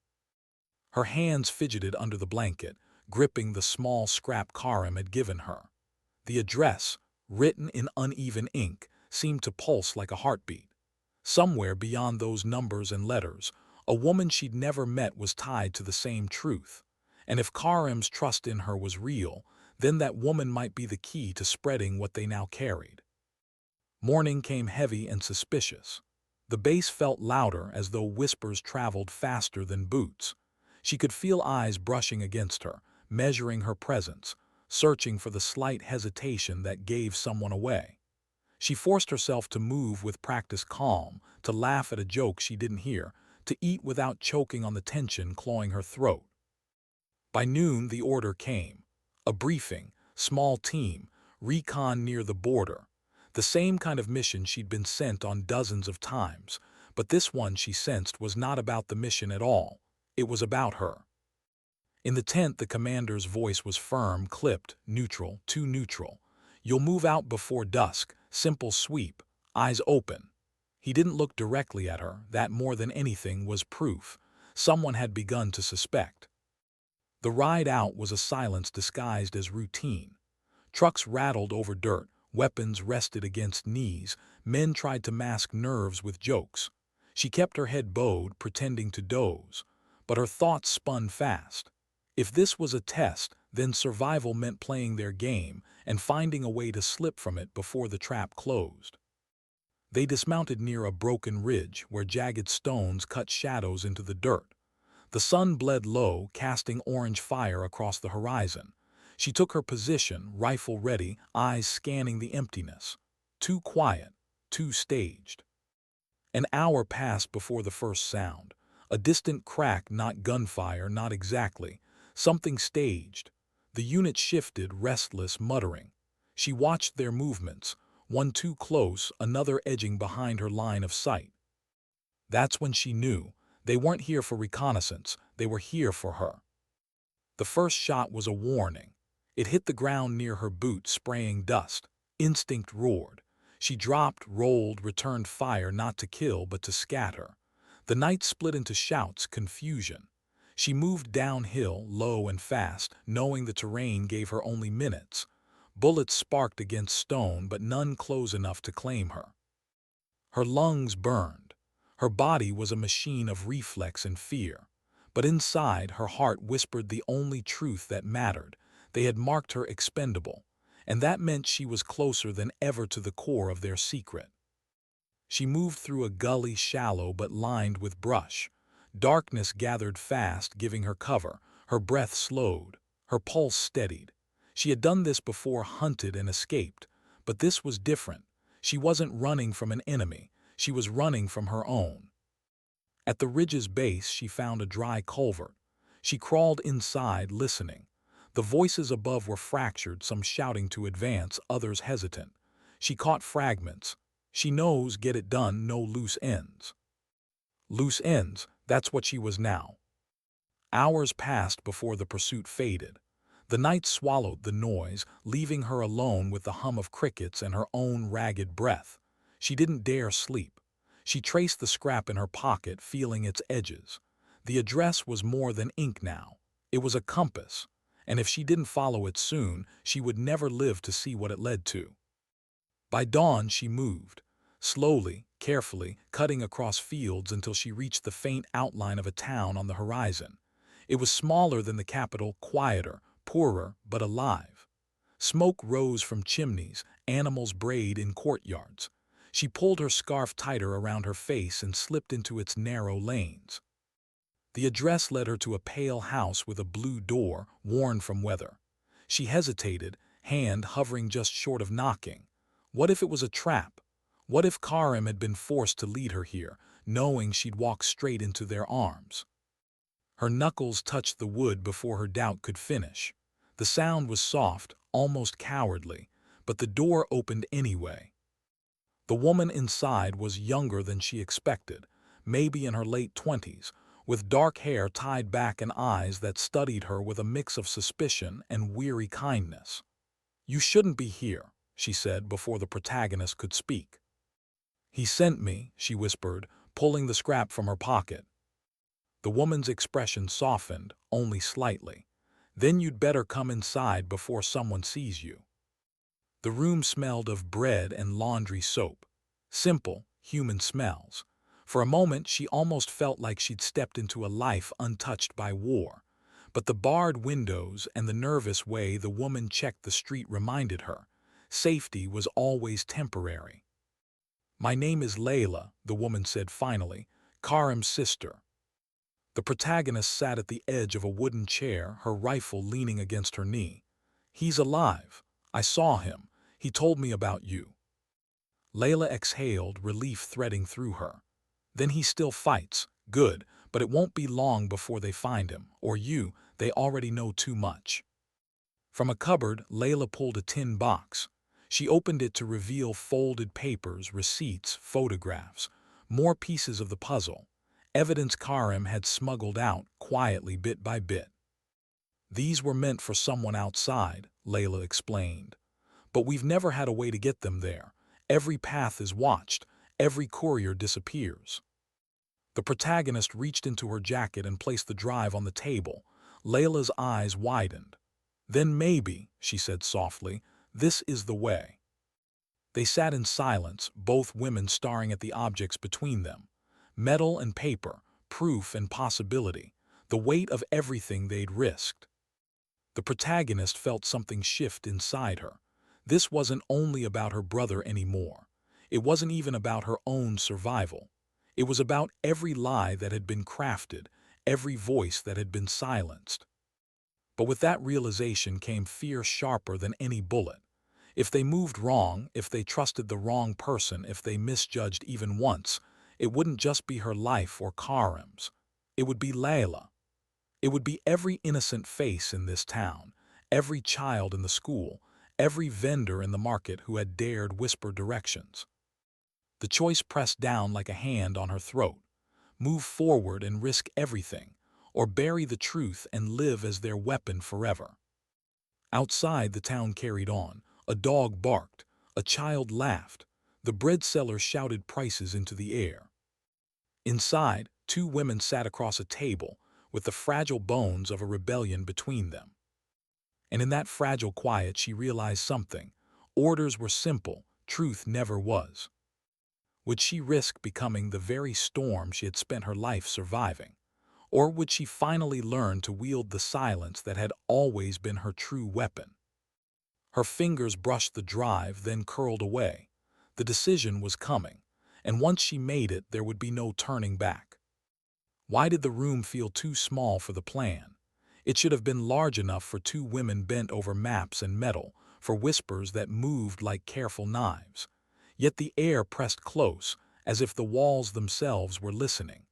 Her hands fidgeted under the blanket, gripping the small scrap Karim had given her. The address, written in uneven ink, seemed to pulse like a heartbeat. Somewhere beyond those numbers and letters, a woman she'd never met was tied to the same truth. And if Karim's trust in her was real, then that woman might be the key to spreading what they now carried. Morning came heavy and suspicious. The bass felt louder, as though whispers traveled faster than boots. She could feel eyes brushing against her, measuring her presence. searching for the slight hesitation that gave someone away. She forced herself to move with practiced calm, to laugh at a joke she didn't hear, to eat without choking on the tension clawing her throat. By noon, the order came. A briefing, small team, recon near the border. The same kind of mission she'd been sent on dozens of times, but this one, she sensed, was not about the mission at all. It was about her. In the tent, the commander's voice was firm, clipped, neutral, too neutral. You'll move out before dusk, simple sweep, eyes open. He didn't look directly at her. That, more than anything, was proof. Someone had begun to suspect. The ride out was a silence disguised as routine. Trucks rattled over dirt, weapons rested against knees, men tried to mask nerves with jokes. She kept her head bowed, pretending to doze, but her thoughts spun fast. If this was a test, then survival meant playing their game and finding a way to slip from it before the trap closed. They dismounted near a broken ridge where jagged stones cut shadows into the dirt. The sun bled low, casting orange fire across the horizon. She took her position, rifle ready, eyes scanning the emptiness. Too quiet, too staged. An hour passed before the first sound. A distant crack, not gunfire, not exactly. Something staged. The unit shifted, restless, muttering. She watched their movements, one too close, another edging behind her line of sight. That's when she knew. They weren't here for reconnaissance, they were here for her. The first shot was a warning. It hit the ground near her boot, spraying dust. Instinct roared. She dropped, rolled, returned fire, not to kill but to scatter. The night split into shouts, confusion. She moved downhill, low and fast, knowing the terrain gave her only minutes. Bullets sparked against stone, but none close enough to claim her. Her lungs burned. Her body was a machine of reflex and fear. But inside, her heart whispered the only truth that mattered. They had marked her expendable, and that meant she was closer than ever to the core of their secret. She moved through a gully shallow but lined with brush. Darkness gathered fast, giving her cover. Her breath slowed. Her pulse steadied. She had done this before, hunted and escaped. But this was different. She wasn't running from an enemy. She was running from her own. At the ridge's base, she found a dry culvert. She crawled inside, listening. The voices above were fractured, some shouting to advance, others hesitant. She caught fragments. She knows, get it done, no loose ends. Loose ends, that's what she was now. Hours passed before the pursuit faded. The night swallowed the noise, leaving her alone with the hum of crickets and her own ragged breath. She didn't dare sleep. She traced the scrap in her pocket, feeling its edges. The address was more than ink now. It was a compass, and if she didn't follow it soon, she would never live to see what it led to. By dawn, she moved, slowly, carefully, cutting across fields until she reached the faint outline of a town on the horizon. It was smaller than the capital, quieter, poorer, but alive. Smoke rose from chimneys, animals brayed in courtyards. She pulled her scarf tighter around her face and slipped into its narrow lanes. The address led her to a pale house with a blue door, worn from weather. She hesitated, hand hovering just short of knocking. What if it was a trap? What if Karim had been forced to lead her here, knowing she'd walk straight into their arms? Her knuckles touched the wood before her doubt could finish. The sound was soft, almost cowardly, but the door opened anyway. The woman inside was younger than she expected, maybe in her late 20s, with dark hair tied back and eyes that studied her with a mix of suspicion and weary kindness. "You shouldn't be here," she said before the protagonist could speak. "He sent me," she whispered, pulling the scrap from her pocket. The woman's expression softened, only slightly. "Then you'd better come inside before someone sees you." The room smelled of bread and laundry soap. Simple, human smells. For a moment, she almost felt like she'd stepped into a life untouched by war. But the barred windows and the nervous way the woman checked the street reminded her. Safety was always temporary. "My name is Layla," the woman said finally, "Karim's sister." The protagonist sat at the edge of a wooden chair, her rifle leaning against her knee. He's alive. I saw him. He told me about you. Layla exhaled, relief threading through her. Then he still fights. Good, but it won't be long before they find him, or you. They already know too much. From a cupboard, Layla pulled a tin box. She opened it to reveal folded papers, receipts, photographs, more pieces of the puzzle. Evidence Karim had smuggled out, quietly, bit by bit. These were meant for someone outside, Layla explained. But we've never had a way to get them there. Every path is watched. Every courier disappears. The protagonist reached into her jacket and placed the drive on the table. Layla's eyes widened. Then maybe, she said softly, this is the way. They sat in silence, both women staring at the objects between them. Metal and paper, proof and possibility, the weight of everything they'd risked. The protagonist felt something shift inside her. This wasn't only about her brother anymore. It wasn't even about her own survival. It was about every lie that had been crafted, every voice that had been silenced. But with that realization came fear sharper than any bullet. If they moved wrong, if they trusted the wrong person, if they misjudged even once, it wouldn't just be her life or Karim's. It would be Layla. It would be every innocent face in this town, every child in the school, every vendor in the market who had dared whisper directions. The choice pressed down like a hand on her throat. Move forward and risk everything, or bury the truth and live as their weapon forever. Outside, the town carried on. A dog barked. A child laughed. The bread seller shouted prices into the air. Inside, two women sat across a table, with the fragile bones of a rebellion between them. And in that fragile quiet she realized something. Orders were simple, truth never was. Would she risk becoming the very storm she had spent her life surviving? Or would she finally learn to wield the silence that had always been her true weapon? Her fingers brushed the drive, then curled away. The decision was coming, and once she made it, there would be no turning back. Why did the room feel too small for the plan? It should have been large enough for two women bent over maps and metal, for whispers that moved like careful knives. Yet the air pressed close, as if the walls themselves were listening.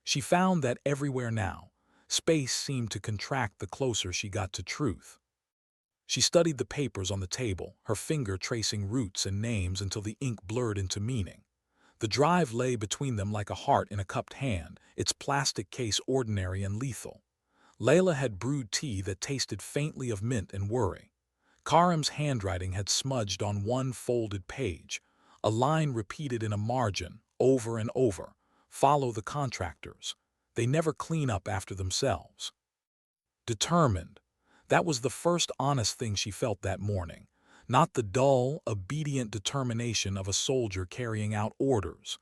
She found that everywhere now, space seemed to contract the closer she got to truth. She studied the papers on the table, her finger tracing roots and names until the ink blurred into meaning. The drive lay between them like a heart in a cupped hand, its plastic case ordinary and lethal. Layla had brewed tea that tasted faintly of mint and worry. Karim's handwriting had smudged on one folded page, a line repeated in a margin, over and over. Follow the contractors. They never clean up after themselves. Determined. That was the first honest thing she felt that morning. Not the dull, obedient determination of a soldier carrying out orders.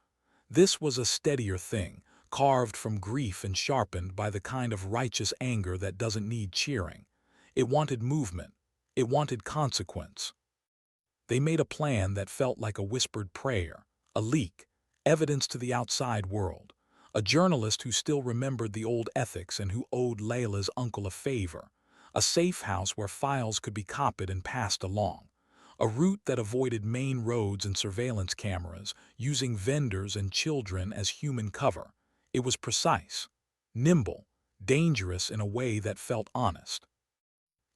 This was a steadier thing, carved from grief and sharpened by the kind of righteous anger that doesn't need cheering. It wanted movement. It wanted consequence. They made a plan that felt like a whispered prayer, a leak, evidence to the outside world. A journalist who still remembered the old ethics and who owed Layla's uncle a favor. A safe house where files could be copied and passed along. A route that avoided main roads and surveillance cameras, using vendors and children as human cover. It was precise, nimble, dangerous in a way that felt honest.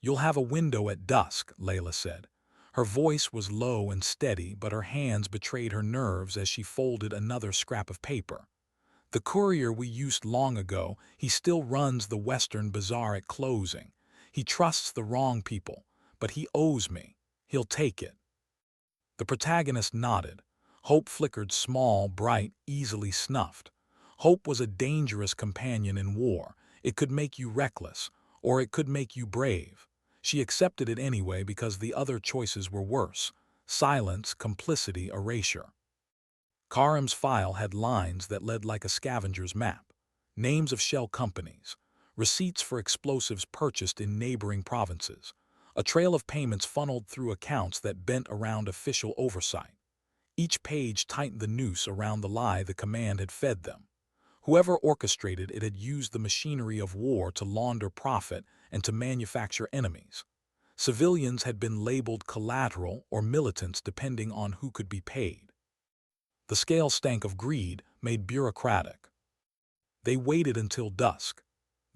"You'll have a window at dusk," Layla said. Her voice was low and steady, but her hands betrayed her nerves as she folded another scrap of paper. "The courier we used long ago, he still runs the Western Bazaar at closing. He trusts the wrong people, but he owes me. He'll take it." The protagonist nodded. Hope flickered small, bright, easily snuffed. Hope was a dangerous companion in war. It could make you reckless, or it could make you brave. She accepted it anyway because the other choices were worse. Silence, complicity, erasure. Karim's file had lines that led like a scavenger's map. Names of shell companies. Receipts for explosives purchased in neighboring provinces. A trail of payments funneled through accounts that bent around official oversight. Each page tightened the noose around the lie the command had fed them. Whoever orchestrated it had used the machinery of war to launder profit and to manufacture enemies. Civilians had been labeled collateral or militants depending on who could be paid. The scale stank of greed, made bureaucratic. They waited until dusk.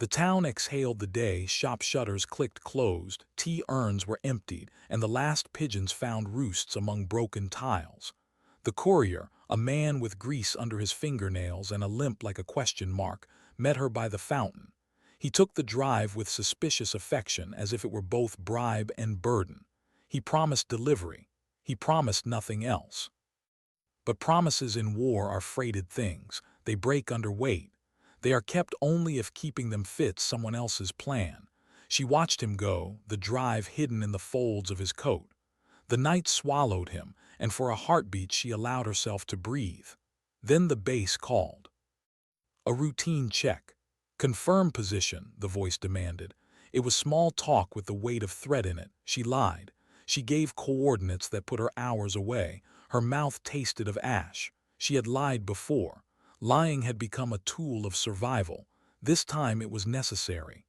The town exhaled the day, shop shutters clicked closed, tea urns were emptied, and the last pigeons found roosts among broken tiles. The courier, a man with grease under his fingernails and a limp like a question mark, met her by the fountain. He took the drive with suspicious affection as if it were both bribe and burden. He promised delivery. He promised nothing else. But promises in war are freighted things. They break under weight. They are kept only if keeping them fits someone else's plan. She watched him go, the drive hidden in the folds of his coat. The night swallowed him, and for a heartbeat she allowed herself to breathe. Then the base called. A routine check. Confirm position, the voice demanded. It was small talk with the weight of threat in it. She lied. She gave coordinates that put her hours away. Her mouth tasted of ash. She had lied before. Lying had become a tool of survival. This time it was necessary.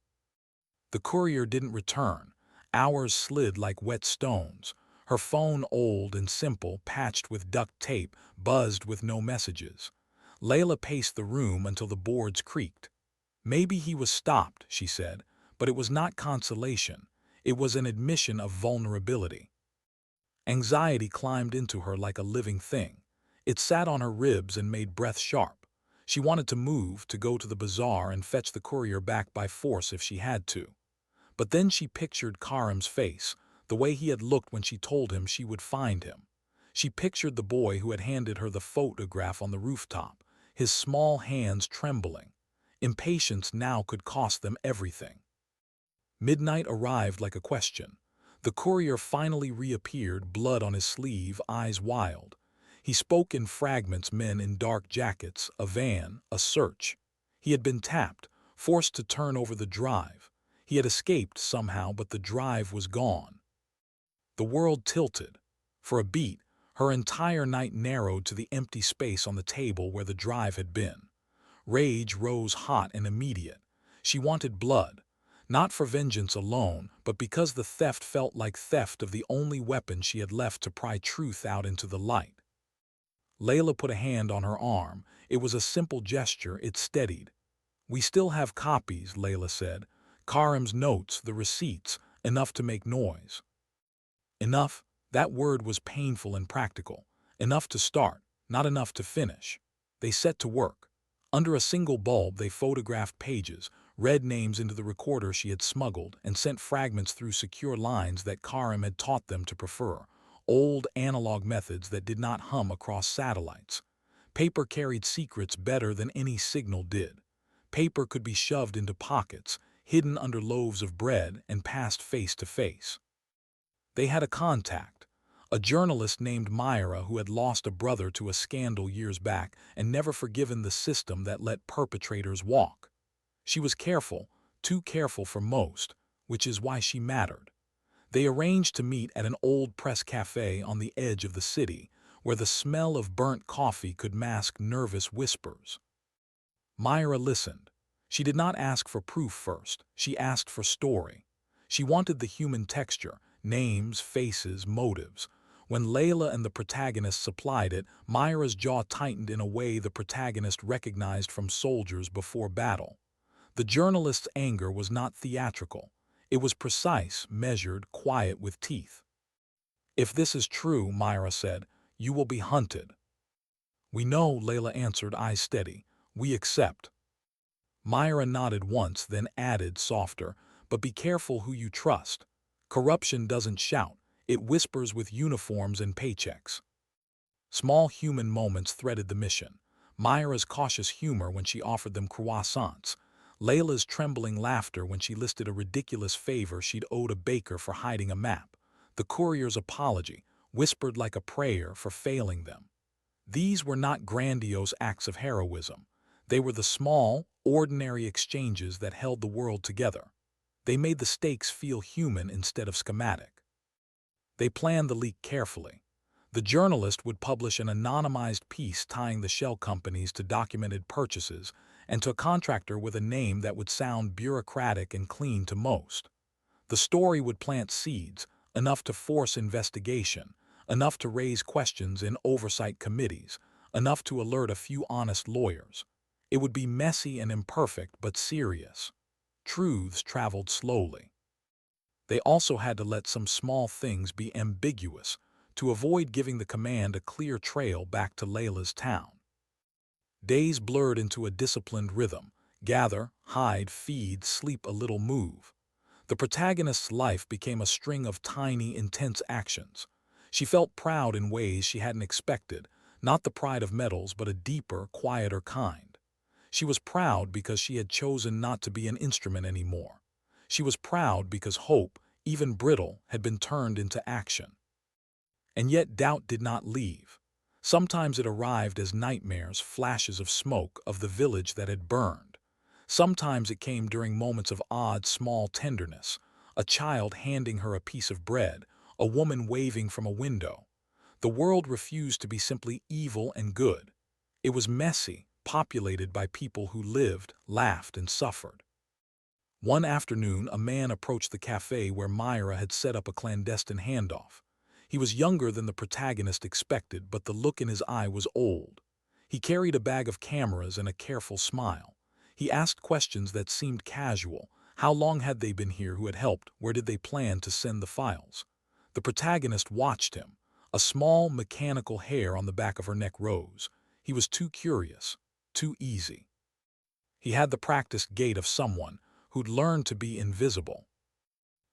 The courier didn't return. Hours slid like wet stones. Her phone, old and simple, patched with duct tape, buzzed with no messages. Layla paced the room until the boards creaked. Maybe he was stopped, she said, but it was not consolation. It was an admission of vulnerability. Anxiety climbed into her like a living thing. It sat on her ribs and made breath sharp. She wanted to move, to go to the bazaar and fetch the courier back by force if she had to. But then she pictured Karim's face, the way he had looked when she told him she would find him. She pictured the boy who had handed her the photograph on the rooftop, his small hands trembling. Impatience now could cost them everything. Midnight arrived like a question. The courier finally reappeared, blood on his sleeve, eyes wild. He spoke in fragments, men in dark jackets, a van, a search. He had been tapped, forced to turn over the drive. He had escaped somehow, but the drive was gone. The world tilted. For a beat, her entire night narrowed to the empty space on the table where the drive had been. Rage rose hot and immediate. She wanted blood, not for vengeance alone, but because the theft felt like theft of the only weapon she had left to pry truth out into the light. Layla put a hand on her arm. It was a simple gesture, it steadied. "We still have copies," Layla said. "Karim's notes, the receipts, enough to make noise." Enough, that word was painful and practical. Enough to start, not enough to finish. They set to work. Under a single bulb they photographed pages, read names into the recorder she had smuggled, and sent fragments through secure lines that Karim had taught them to prefer. Old analog methods that did not hum across satellites. Paper carried secrets better than any signal did. Paper could be shoved into pockets, hidden under loaves of bread, and passed face to face. They had a contact, a journalist named Myra who had lost a brother to a scandal years back and never forgiven the system that let perpetrators walk. She was careful, too careful for most, which is why she mattered. They arranged to meet at an old press cafe on the edge of the city, where the smell of burnt coffee could mask nervous whispers. Myra listened. She did not ask for proof first, she asked for story. She wanted the human texture, names, faces, motives. When Layla and the protagonist supplied it, Myra's jaw tightened in a way the protagonist recognized from soldiers before battle. The journalist's anger was not theatrical. It was precise, measured, quiet with teeth. "If this is true," Myra said, "you will be hunted." "We know," Layla answered, eyes steady. "We accept." Myra nodded once, then added, softer, "But be careful who you trust. Corruption doesn't shout. It whispers with uniforms and paychecks." Small human moments threaded the mission. Myra's cautious humor when she offered them croissants. Layla's trembling laughter when she listed a ridiculous favor she'd owed a baker for hiding a map. The courier's apology, whispered like a prayer for failing them. These were not grandiose acts of heroism. They were the small, ordinary exchanges that held the world together. They made the stakes feel human instead of schematic. They planned the leak carefully. The journalist would publish an anonymized piece tying the shell companies to documented purchases and to a contractor with a name that would sound bureaucratic and clean to most. The story would plant seeds, enough to force investigation, enough to raise questions in oversight committees, enough to alert a few honest lawyers. It would be messy and imperfect, but serious. Truths traveled slowly. They also had to let some small things be ambiguous to avoid giving the command a clear trail back to Layla's town. Days blurred into a disciplined rhythm: gather, hide, feed, sleep, a little, move. The protagonist's life became a string of tiny, intense actions. She felt proud in ways she hadn't expected, not the pride of medals, but a deeper, quieter kind. She was proud because she had chosen not to be an instrument anymore. She was proud because hope, even brittle, had been turned into action. And yet doubt did not leave. Sometimes it arrived as nightmares, flashes of smoke, of the village that had burned. Sometimes it came during moments of odd, small tenderness: a child handing her a piece of bread, a woman waving from a window. The world refused to be simply evil and good. It was messy, populated by people who lived, laughed, and suffered. One afternoon, a man approached the cafe where Myra had set up a clandestine handoff. He was younger than the protagonist expected, but the look in his eye was old. He carried a bag of cameras and a careful smile. He asked questions that seemed casual. How long had they been here? Who had helped? Where did they plan to send the files? The protagonist watched him. A small, mechanical hair on the back of her neck rose. He was too curious, too easy. He had the practiced gait of someone who'd learned to be invisible.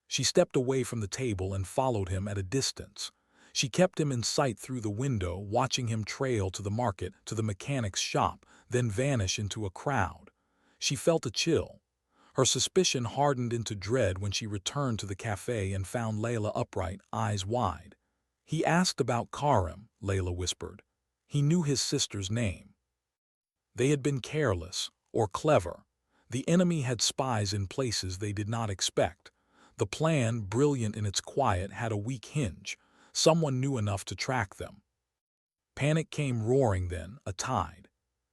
She stepped away from the table and followed him at a distance. She kept him in sight through the window, watching him trail to the market, to the mechanic's shop, then vanish into a crowd. She felt a chill. Her suspicion hardened into dread when she returned to the cafe and found Layla upright, eyes wide. "He asked about Karim," Layla whispered. "He knew his sister's name." They had been careless, or clever. The enemy had spies in places they did not expect. The plan, brilliant in its quiet, had a weak hinge. Someone knew enough to track them. Panic came roaring then, a tide.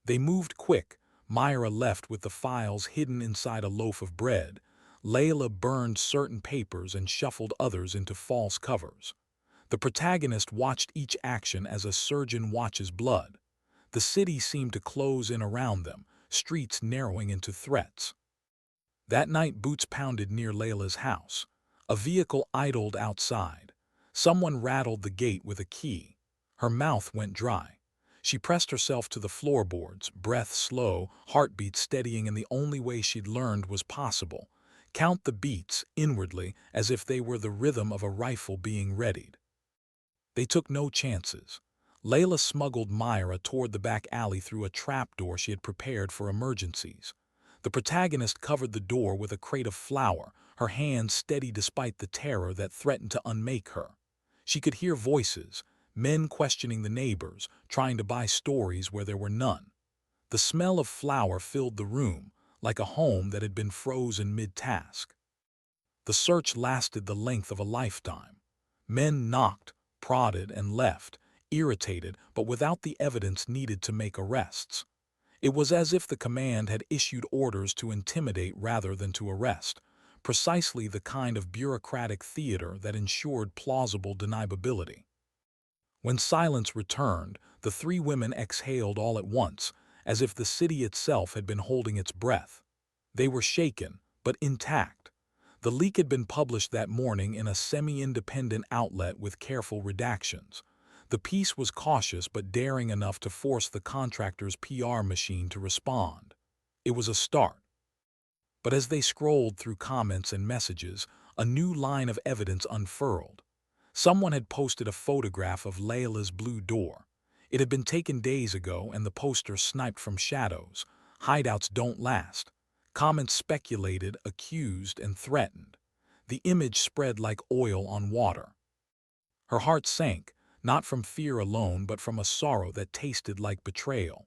They moved quick. Myra left with the files hidden inside a loaf of bread. Layla burned certain papers and shuffled others into false covers. The protagonist watched each action as a surgeon watches blood. The city seemed to close in around them, streets narrowing into threats. That night, boots pounded near Layla's house. A vehicle idled outside. Someone rattled the gate with a key. Her mouth went dry. She pressed herself to the floorboards, breath slow, heartbeat steadying in the only way she'd learned was possible: count the beats, inwardly, as if they were the rhythm of a rifle being readied. They took no chances. Layla smuggled Myra toward the back alley through a trapdoor she had prepared for emergencies. The protagonist covered the door with a crate of flour, her hands steady despite the terror that threatened to unmake her. She could hear voices, men questioning the neighbors, trying to buy stories where there were none. The smell of flour filled the room, like a home that had been frozen mid-task. The search lasted the length of a lifetime. Men knocked, prodded, and left, irritated but without the evidence needed to make arrests. It was as if the command had issued orders to intimidate rather than to arrest, precisely the kind of bureaucratic theater that ensured plausible deniability. When silence returned, the three women exhaled all at once, as if the city itself had been holding its breath. They were shaken, but intact. The leak had been published that morning in a semi-independent outlet with careful redactions. The piece was cautious but daring enough to force the contractor's PR machine to respond. It was a start. But as they scrolled through comments and messages, a new line of evidence unfurled. Someone had posted a photograph of Layla's blue door. It had been taken days ago and the poster sniped from shadows. Hideouts don't last. Comments speculated, accused, and threatened. The image spread like oil on water. Her heart sank, not from fear alone but from a sorrow that tasted like betrayal.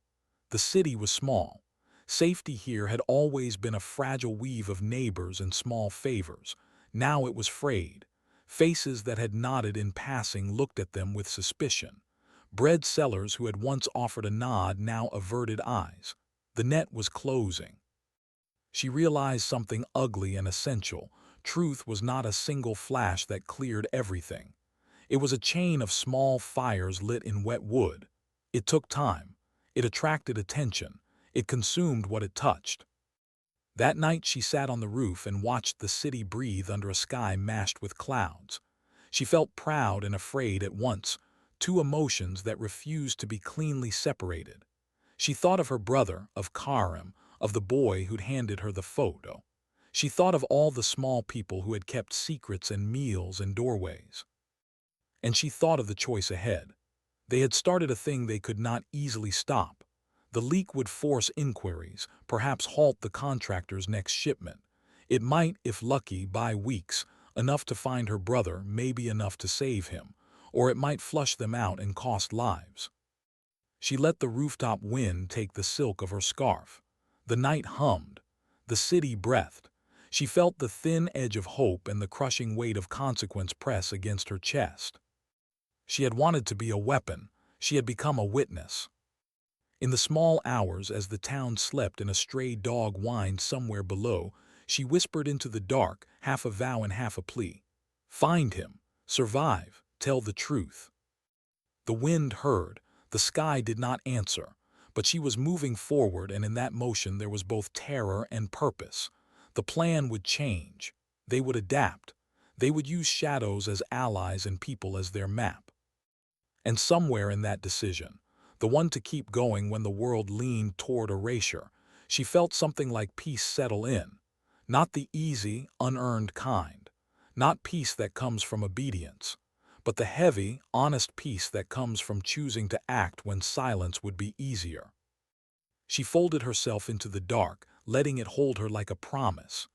The city was small. Safety here had always been a fragile weave of neighbors and small favors. Now it was frayed. Faces that had nodded in passing looked at them with suspicion. Bread sellers who had once offered a nod now averted eyes. The net was closing. She realized something ugly and essential. Truth was not a single flash that cleared everything. It was a chain of small fires lit in wet wood. It took time. It attracted attention. It consumed what it touched. That night she sat on the roof and watched the city breathe under a sky mashed with clouds. She felt proud and afraid at once, two emotions that refused to be cleanly separated. She thought of her brother, of Karim, of the boy who'd handed her the photo. She thought of all the small people who had kept secrets and meals in doorways. And she thought of the choice ahead. They had started a thing they could not easily stop. The leak would force inquiries, perhaps halt the contractor's next shipment. It might, if lucky, buy weeks, enough to find her brother, maybe enough to save him, or it might flush them out and cost lives. She let the rooftop wind take the silk of her scarf. The night hummed. The city breathed. She felt the thin edge of hope and the crushing weight of consequence press against her chest. She had wanted to be a weapon. She had become a witness. In the small hours, as the town slept and a stray dog whined somewhere below, she whispered into the dark, half a vow and half a plea. Find him. Survive. Tell the truth. The wind heard. The sky did not answer. But she was moving forward, and in that motion there was both terror and purpose. The plan would change. They would adapt. They would use shadows as allies and people as their map. And somewhere in that decision, the one to keep going when the world leaned toward erasure, she felt something like peace settle in. Not the easy, unearned kind. Not peace that comes from obedience. But the heavy, honest peace that comes from choosing to act when silence would be easier. She folded herself into the dark, letting it hold her like a promise.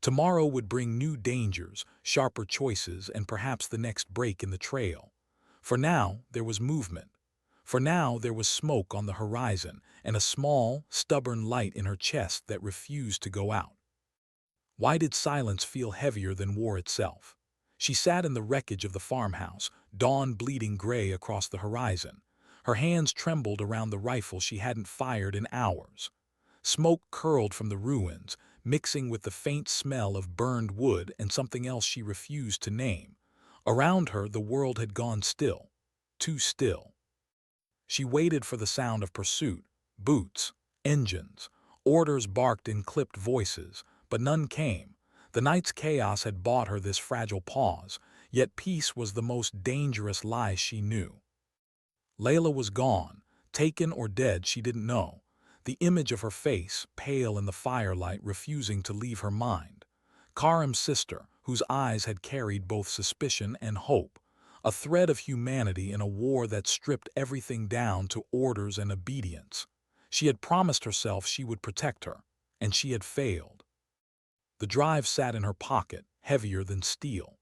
Tomorrow would bring new dangers, sharper choices, and perhaps the next break in the trail. For now, there was movement. For now, there was smoke on the horizon and a small, stubborn light in her chest that refused to go out. Why did silence feel heavier than war itself? She sat in the wreckage of the farmhouse, dawn bleeding gray across the horizon. Her hands trembled around the rifle she hadn't fired in hours. Smoke curled from the ruins, mixing with the faint smell of burned wood and something else she refused to name. Around her, the world had gone still. Too still. She waited for the sound of pursuit, boots, engines. Orders barked in clipped voices, but none came. The night's chaos had bought her this fragile pause, yet peace was the most dangerous lie she knew. Layla was gone, taken or dead, she didn't know. The image of her face, pale in the firelight, refusing to leave her mind. Karim's sister, whose eyes had carried both suspicion and hope. A thread of humanity in a war that stripped everything down to orders and obedience. She had promised herself she would protect her, and she had failed. The drive sat in her pocket, heavier than steel.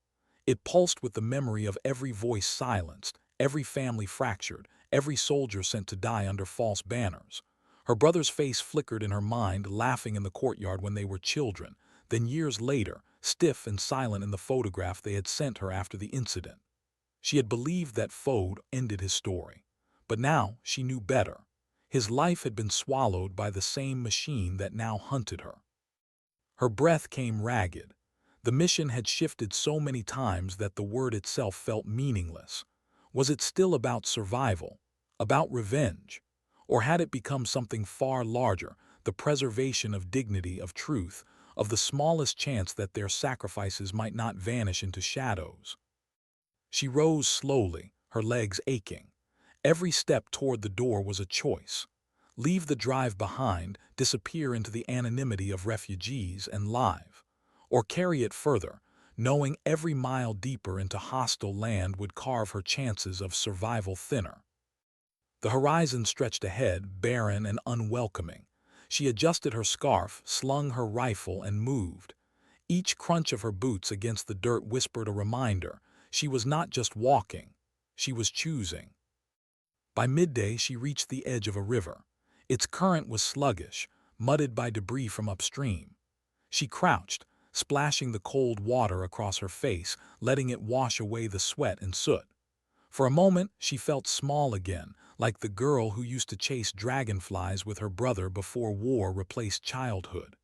It pulsed with the memory of every voice silenced, every family fractured, every soldier sent to die under false banners. Her brother's face flickered in her mind, laughing in the courtyard when they were children, then years later, stiff and silent in the photograph they had sent her after the incident. She had believed that Fode ended his story. But now she knew better. His life had been swallowed by the same machine that now hunted her. Her breath came ragged. The mission had shifted so many times that the word itself felt meaningless. Was it still about survival? About revenge? Or had it become something far larger, the preservation of dignity, of truth, of the smallest chance that their sacrifices might not vanish into shadows? She rose slowly, her legs aching. Every step toward the door was a choice. Leave the drive behind, disappear into the anonymity of refugees and live. Or carry it further, knowing every mile deeper into hostile land would carve her chances of survival thinner. The horizon stretched ahead, barren and unwelcoming. She adjusted her scarf, slung her rifle, and moved. Each crunch of her boots against the dirt whispered a reminder. She was not just walking, she was choosing. By midday, she reached the edge of a river. Its current was sluggish, mudded by debris from upstream. She crouched, splashing the cold water across her face, letting it wash away the sweat and soot. For a moment, she felt small again, like the girl who used to chase dragonflies with her brother before war replaced childhood.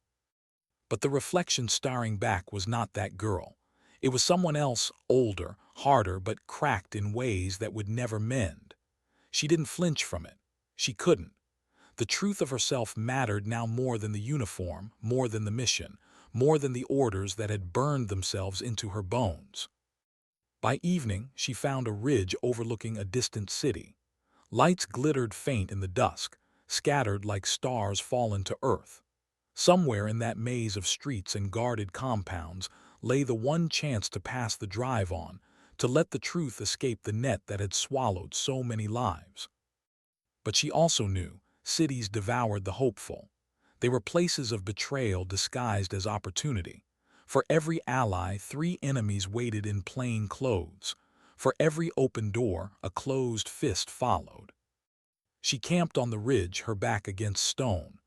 But the reflection staring back was not that girl. It was someone else, older, harder, but cracked in ways that would never mend. She didn't flinch from it. She couldn't. The truth of herself mattered now more than the uniform, more than the mission, more than the orders that had burned themselves into her bones. By evening, she found a ridge overlooking a distant city. Lights glittered faint in the dusk, scattered like stars fallen to earth. Somewhere in that maze of streets and guarded compounds lay the one chance to pass the drive on, to let the truth escape the net that had swallowed so many lives. But she also knew cities devoured the hopeful. They were places of betrayal disguised as opportunity. For every ally, three enemies waited in plain clothes. For every open door, a closed fist followed. She camped on the ridge, her back against stone.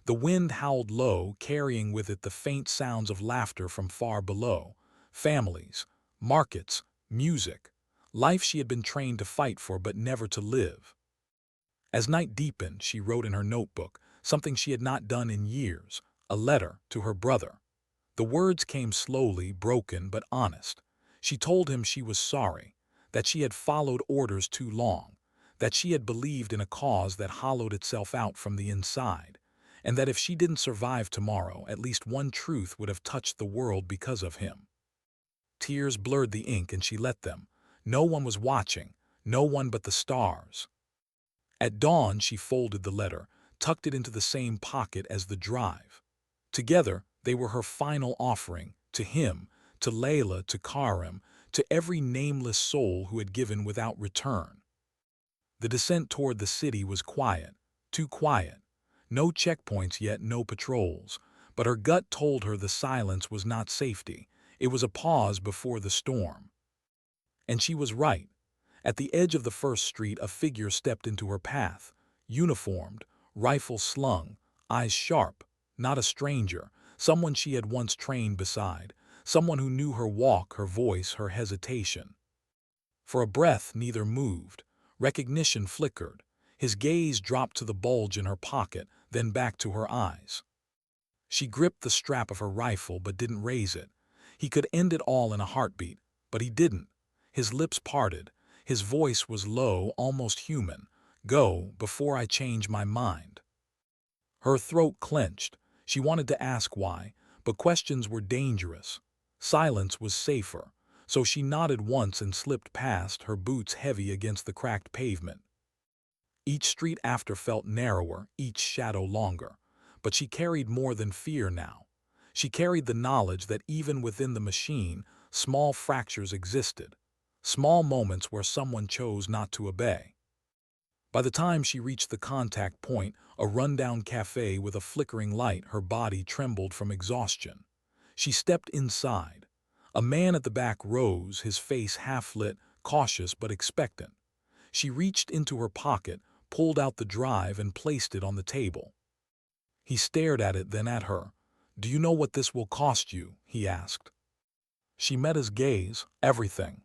The wind howled low, carrying with it the faint sounds of laughter from far below. Families, markets, music. Life she had been trained to fight for but never to live. As night deepened, she wrote in her notebook, something she had not done in years, a letter to her brother. The words came slowly, broken but honest. She told him she was sorry, that she had followed orders too long, that she had believed in a cause that hollowed itself out from the inside, and that if she didn't survive tomorrow, at least one truth would have touched the world because of him. Tears blurred the ink and she let them. No one was watching, no one but the stars. At dawn, she folded the letter, tucked it into the same pocket as the drive. Together, they were her final offering, to him, to Layla, to Karim, to every nameless soul who had given without return. The descent toward the city was quiet, too quiet. No checkpoints yet, no patrols. But her gut told her the silence was not safety. It was a pause before the storm. And she was right. At the edge of the first street, a figure stepped into her path, uniformed, rifle slung, eyes sharp, not a stranger, someone she had once trained beside, someone who knew her walk, her voice, her hesitation. For a breath, neither moved. Recognition flickered. His gaze dropped to the bulge in her pocket, then back to her eyes. She gripped the strap of her rifle but didn't raise it. He could end it all in a heartbeat, but he didn't. His lips parted. His voice was low, almost human. "Go, before I change my mind." Her throat clenched. She wanted to ask why, but questions were dangerous. Silence was safer, so she nodded once and slipped past, her boots heavy against the cracked pavement. Each street after felt narrower, each shadow longer. But she carried more than fear now. She carried the knowledge that even within the machine, small fractures existed. Small moments where someone chose not to obey. By the time she reached the contact point, a rundown cafe with a flickering light, her body trembled from exhaustion. She stepped inside. A man at the back rose, his face half-lit, cautious but expectant. She reached into her pocket, pulled out the drive and placed it on the table. He stared at it, then at her. "Do you know what this will cost you?" he asked. She met his gaze. "Everything."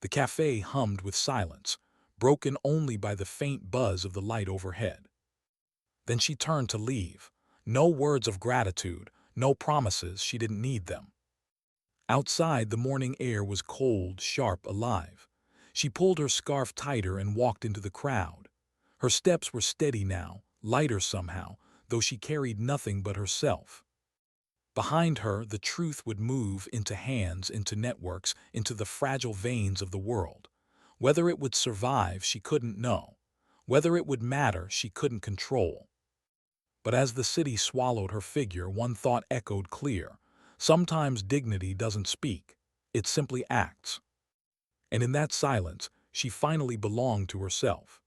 The cafe hummed with silence, broken only by the faint buzz of the light overhead. Then she turned to leave. No words of gratitude, no promises, she didn't need them. Outside, the morning air was cold, sharp, alive. She pulled her scarf tighter and walked into the crowd. Her steps were steady now, lighter somehow, though she carried nothing but herself. Behind her, the truth would move into hands, into networks, into the fragile veins of the world. Whether it would survive, she couldn't know. Whether it would matter, she couldn't control. But as the city swallowed her figure, one thought echoed clear. Sometimes dignity doesn't speak. It simply acts. And in that silence, she finally belonged to herself.